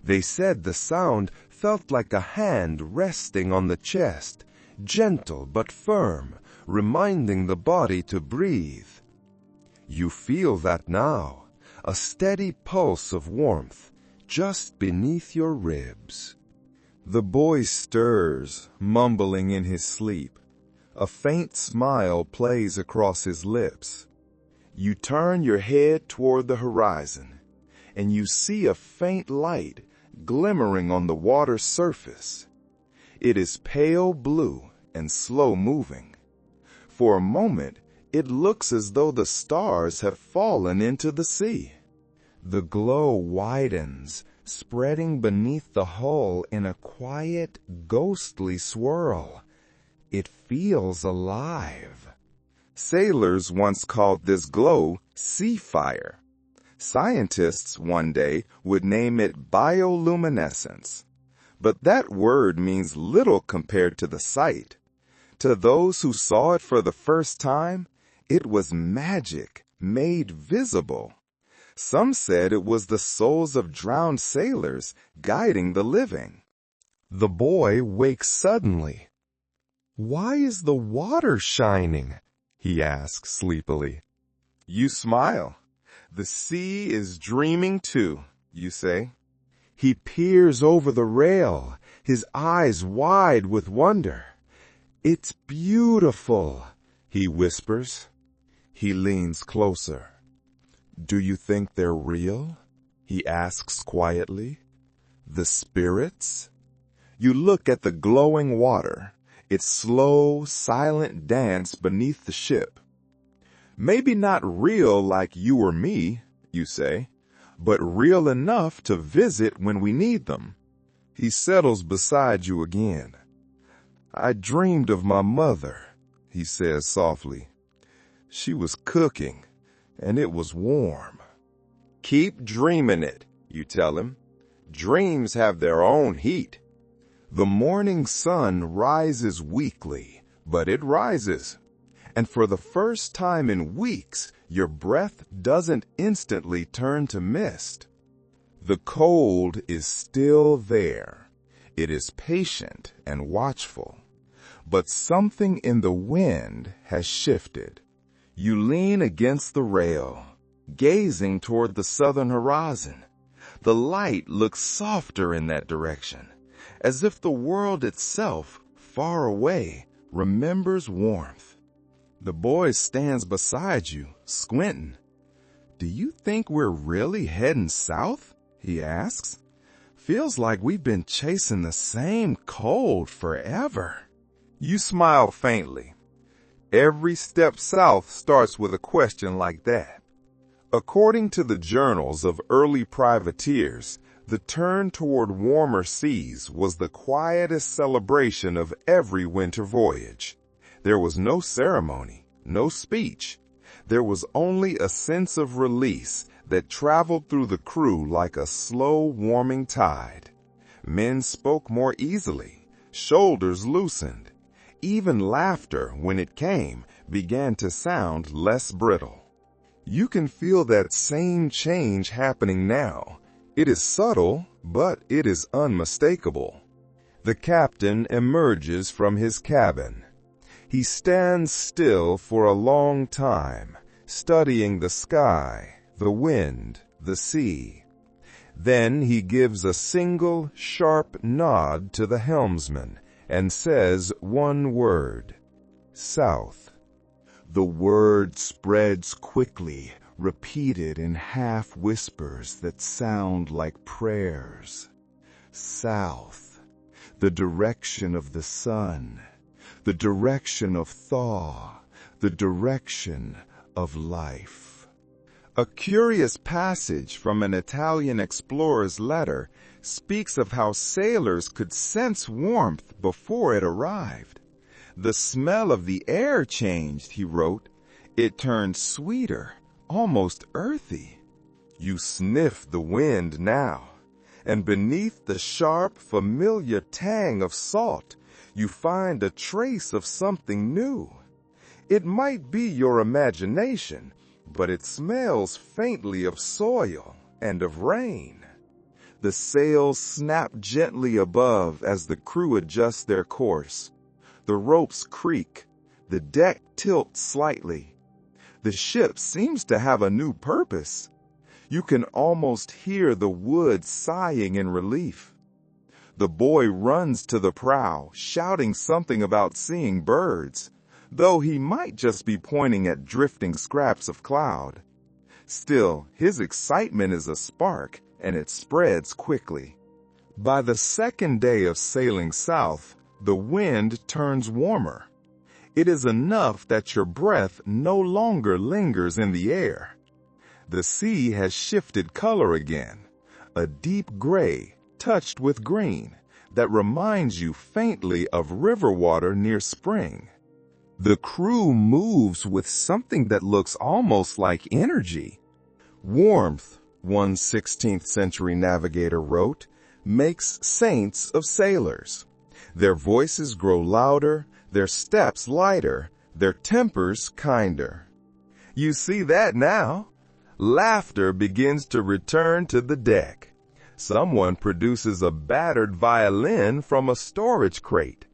They said the sound felt like a hand resting on the chest, gentle but firm, reminding the body to breathe. You feel that now, a steady pulse of warmth just beneath your ribs. The boy stirs, mumbling in his sleep. A faint smile plays across his lips. You turn your head toward the horizon, and you see a faint light glimmering on the water's surface. It is pale blue and slow-moving. For a moment, it looks as though the stars have fallen into the sea. The glow widens, spreading beneath the hull in a quiet, ghostly swirl. It feels alive. Sailors once called this glow sea fire. Scientists one day would name it bioluminescence. But that word means little compared to the sight. To those who saw it for the first time, it was magic made visible. Some said it was the souls of drowned sailors guiding the living. The boy wakes suddenly. "Why is the water shining?" he asks sleepily. You smile. "The sea is dreaming too," you say. He peers over the rail, his eyes wide with wonder. "It's beautiful," he whispers. He leans closer. "Do you think they're real?" he asks quietly. "The spirits?" You look at the glowing water, its slow, silent dance beneath the ship. "Maybe not real like you or me," you say, "but real enough to visit when we need them." He settles beside you again. "I dreamed of my mother," he says softly. "She was cooking, and it was warm." "Keep dreaming it," you tell him. "Dreams have their own heat." The morning sun rises weakly, but it rises. And for the first time in weeks, your breath doesn't instantly turn to mist. The cold is still there. It is patient and watchful. But something in the wind has shifted. You lean against the rail, gazing toward the southern horizon. The light looks softer in that direction, as if the world itself, far away, remembers warmth. The boy stands beside you, squinting. "Do you think we're really heading south?" he asks. "Feels like we've been chasing the same cold forever." You smile faintly. Every step south starts with a question like that. According to the journals of early privateers, the turn toward warmer seas was the quietest celebration of every winter voyage. There was no ceremony, no speech. There was only a sense of release that traveled through the crew like a slow warming tide. Men spoke more easily, shoulders loosened. Even laughter, when it came, began to sound less brittle. You can feel that same change happening now. It is subtle, but it is unmistakable. The captain emerges from his cabin. He stands still for a long time, studying the sky, the wind, the sea. Then he gives a single, sharp nod to the helmsman and says one word: south. The word spreads quickly, repeated in half whispers that sound like prayers. South, the direction of the sun, the direction of thaw, the direction of life. A curious passage from an Italian explorer's letter speaks of how sailors could sense warmth before it arrived. The smell of the air changed, he wrote. It turned sweeter, almost earthy. You sniff the wind now, and beneath the sharp, familiar tang of salt, you find a trace of something new. It might be your imagination, but it smells faintly of soil and of rain. The sails snap gently above as the crew adjust their course. The ropes creak. The deck tilts slightly. The ship seems to have a new purpose. You can almost hear the wood sighing in relief. The boy runs to the prow, shouting something about seeing birds, though he might just be pointing at drifting scraps of cloud. Still, his excitement is a spark, and it spreads quickly. By the second day of sailing south, the wind turns warmer. It is enough that your breath no longer lingers in the air. The sea has shifted color again, a deep gray touched with green that reminds you faintly of river water near spring. The crew moves with something that looks almost like energy. Warmth, one 16th century navigator wrote, makes saints of sailors. Their voices grow louder, their steps lighter, their tempers kinder. You see that now. Laughter begins to return to the deck. Someone produces a battered violin from a storage crate.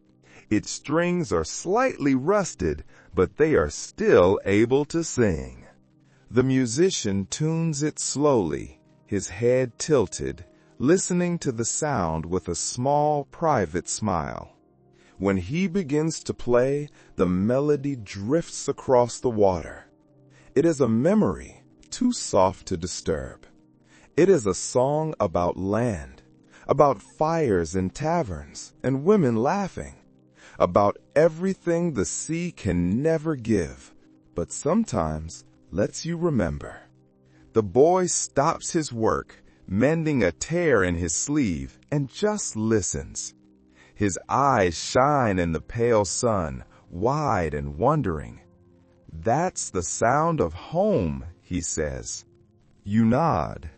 Its strings are slightly rusted, but they are still able to sing. The musician tunes it slowly, his head tilted, listening to the sound with a small, private smile. When he begins to play, the melody drifts across the water. It is a memory, too soft to disturb. It is a song about land, about fires in taverns and women laughing, about everything the sea can never give, but sometimes lets you remember. The boy stops his work, mending a tear in his sleeve, and just listens. His eyes shine in the pale sun, wide and wondering. That's the sound of home, he says. You nod.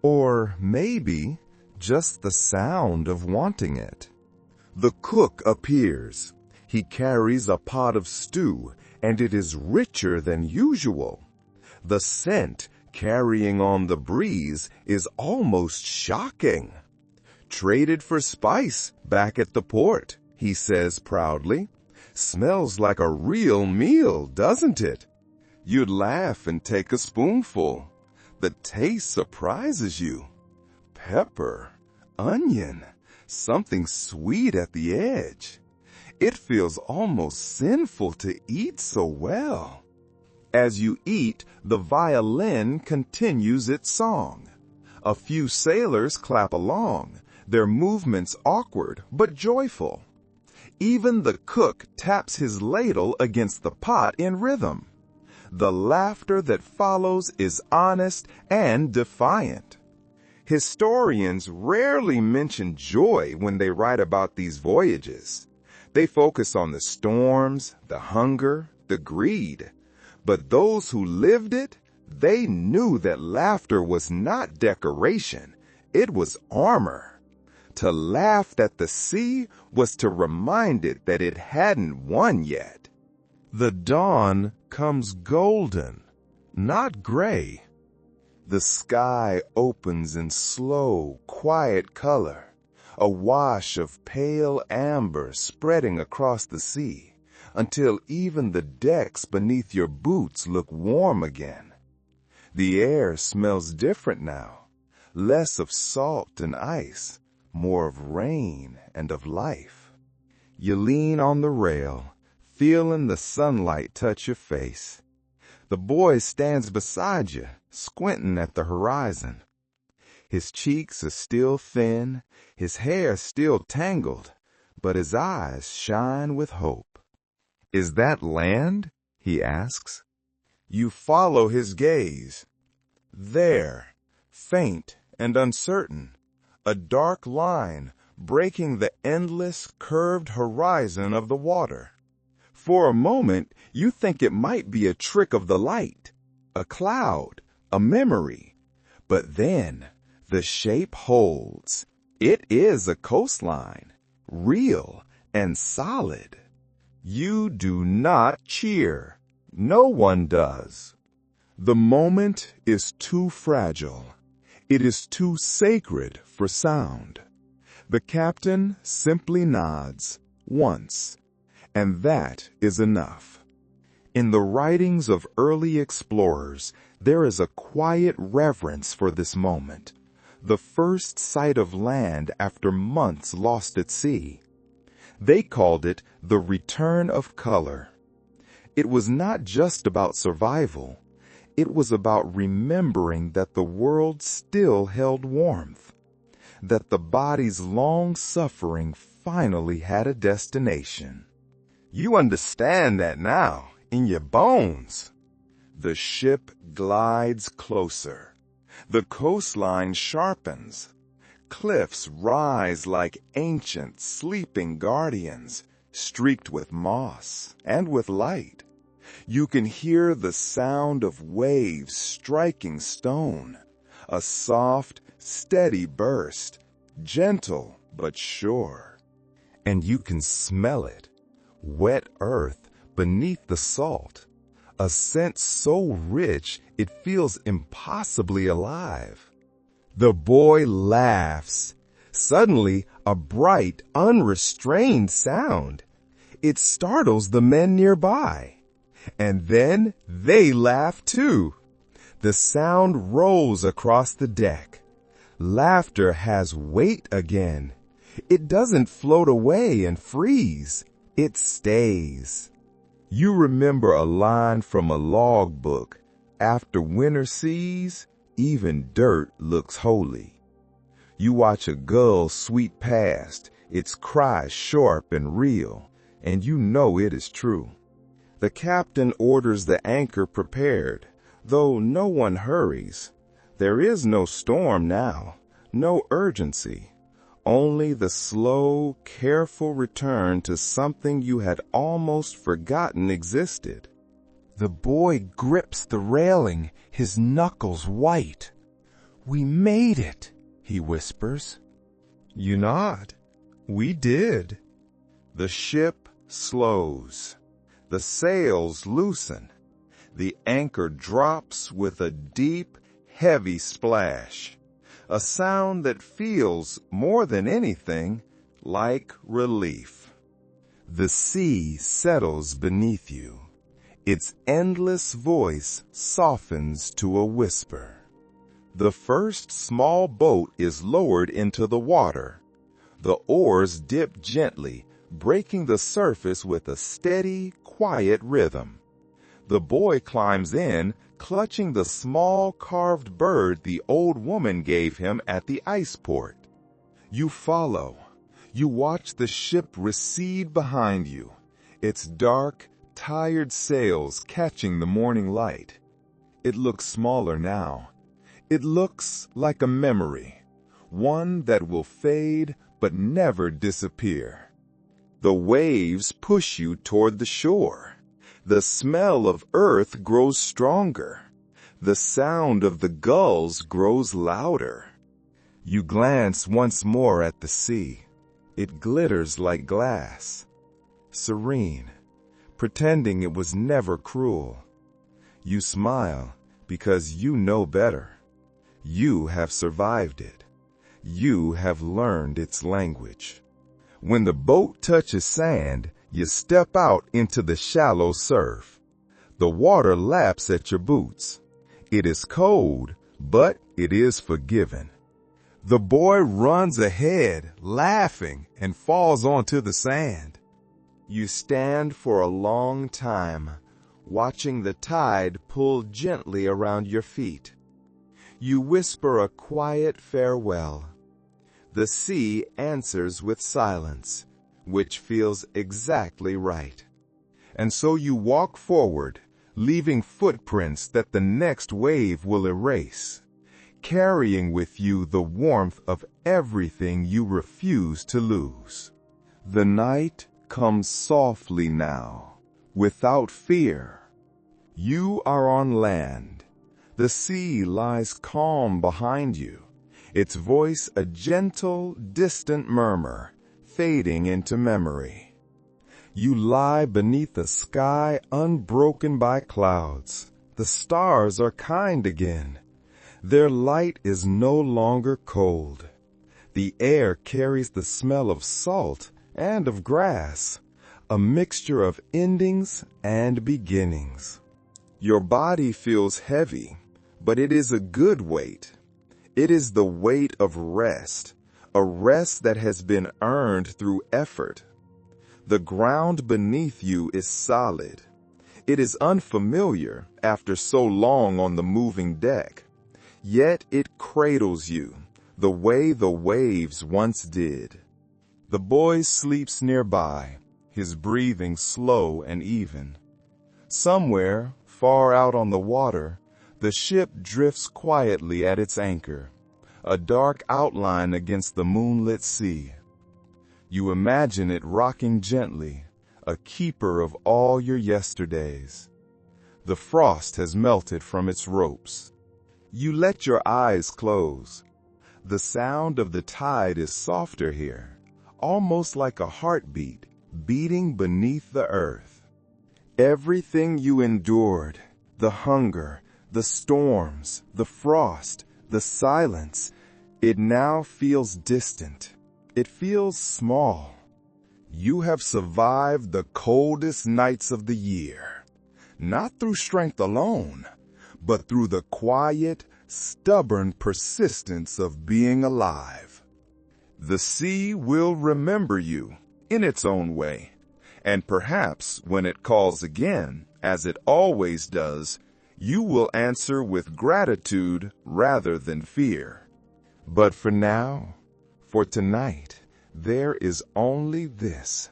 Or maybe just the sound of wanting it. The cook appears. He carries a pot of stew, and it is richer than usual. The scent, carrying on the breeze, is almost shocking. Traded for spice back at the port, he says proudly. Smells like a real meal, doesn't it? You'd laugh and take a spoonful. The taste surprises you. Pepper, onion, something sweet at the edge. It feels almost sinful to eat so well. As you eat, the violin continues its song. A few sailors clap along, their movements awkward but joyful. Even the cook taps his ladle against the pot in rhythm. The laughter that follows is honest and defiant. Historians rarely mention joy when they write about these voyages. They focus on the storms, the hunger, the greed. But those who lived it, they knew that laughter was not decoration, it was armor. To laugh at the sea was to remind it that it hadn't won yet. The dawn comes golden, not gray. The sky opens in slow, quiet color, a wash of pale amber spreading across the sea, until even the decks beneath your boots look warm again. The air smells different now, less of salt and ice, more of rain and of life. You lean on the rail, feeling the sunlight touch your face. The boy stands beside you, squinting at the horizon. His cheeks are still thin, his hair still tangled, but his eyes shine with hope. "Is that land?" he asks. You follow his gaze. There, faint and uncertain, a dark line breaking the endless, curved horizon of the water. For a moment, you think it might be a trick of the light, a cloud, a memory. But then, the shape holds. It is a coastline, real and solid. You do not cheer. No one does. The moment is too fragile. It is too sacred for sound. The captain simply nods once, and that is enough. In the writings of early explorers, there is a quiet reverence for this moment, the first sight of land after months lost at sea. They called it the return of color. It was not just about survival. It was about remembering that the world still held warmth, that the body's long suffering finally had a destination. You understand that now, in your bones. The ship glides closer. The coastline sharpens. Cliffs rise like ancient, sleeping guardians, streaked with moss and with light. You can hear the sound of waves striking stone, a soft, steady burst, gentle but sure. And you can smell it, wet earth beneath the salt, a scent so rich it feels impossibly alive. The boy laughs. Suddenly, a bright, unrestrained sound. It startles the men nearby. And then they laugh too. The sound rolls across the deck. Laughter has weight again. It doesn't float away and freeze. It stays. You remember a line from a logbook. After winter seas, even dirt looks holy. You watch a gull sweep past, its cry sharp and real, and you know it is true. The captain orders the anchor prepared, though no one hurries. There is no storm now, no urgency, only the slow, careful return to something you had almost forgotten existed. The boy grips the railing, his knuckles white. "We made it," he whispers. You nod. "We did." The ship slows. The sails loosen. The anchor drops with a deep, heavy splash, a sound that feels, more than anything, like relief. The sea settles beneath you. Its endless voice softens to a whisper. The first small boat is lowered into the water. The oars dip gently, breaking the surface with a steady, quiet rhythm. The boy climbs in, clutching the small carved bird the old woman gave him at the ice port. You follow. You watch the ship recede behind you, its dark, tired sails catching the morning light. It looks smaller now. It looks like a memory, one that will fade but never disappear. The waves push you toward the shore. The smell of earth grows stronger. The sound of the gulls grows louder. You glance once more at the sea. It glitters like glass, serene, pretending it was never cruel. You smile because you know better. You have survived it. You have learned its language. When the boat touches sand, you step out into the shallow surf. The water laps at your boots. It is cold, but it is forgiving. The boy runs ahead, laughing, and falls onto the sand. You stand for a long time, watching the tide pull gently around your feet. You whisper a quiet farewell. The sea answers with silence, which feels exactly right. And so you walk forward, leaving footprints that the next wave will erase, carrying with you the warmth of everything you refuse to lose. The night comes softly now, without fear. You are on land. The sea lies calm behind you, its voice a gentle, distant murmur, fading into memory. You lie beneath a sky unbroken by clouds. The stars are kind again. Their light is no longer cold. The air carries the smell of salt and of grass, a mixture of endings and beginnings. Your body feels heavy, but it is a good weight. It is the weight of rest, a rest that has been earned through effort. The ground beneath you is solid. It is unfamiliar after so long on the moving deck, yet it cradles you the way the waves once did. The boy sleeps nearby, his breathing slow and even. Somewhere, far out on the water, the ship drifts quietly at its anchor, a dark outline against the moonlit sea. You imagine it rocking gently, a keeper of all your yesterdays. The frost has melted from its ropes. You let your eyes close. The sound of the tide is softer here, almost like a heartbeat beating beneath the earth. Everything you endured, the hunger, the storms, the frost, the silence, it now feels distant. It feels small. You have survived the coldest nights of the year, not through strength alone, but through the quiet, stubborn persistence of being alive. The sea will remember you in its own way, and perhaps when it calls again, as it always does, you will answer with gratitude rather than fear. But for now, for tonight, there is only this.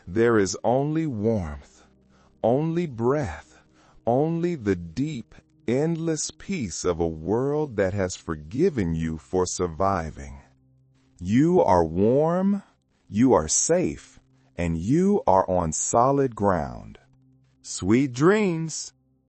There is only warmth, only breath, only the deep, endless peace of a world that has forgiven you for surviving. You are warm, you are safe, and you are on solid ground. Sweet dreams.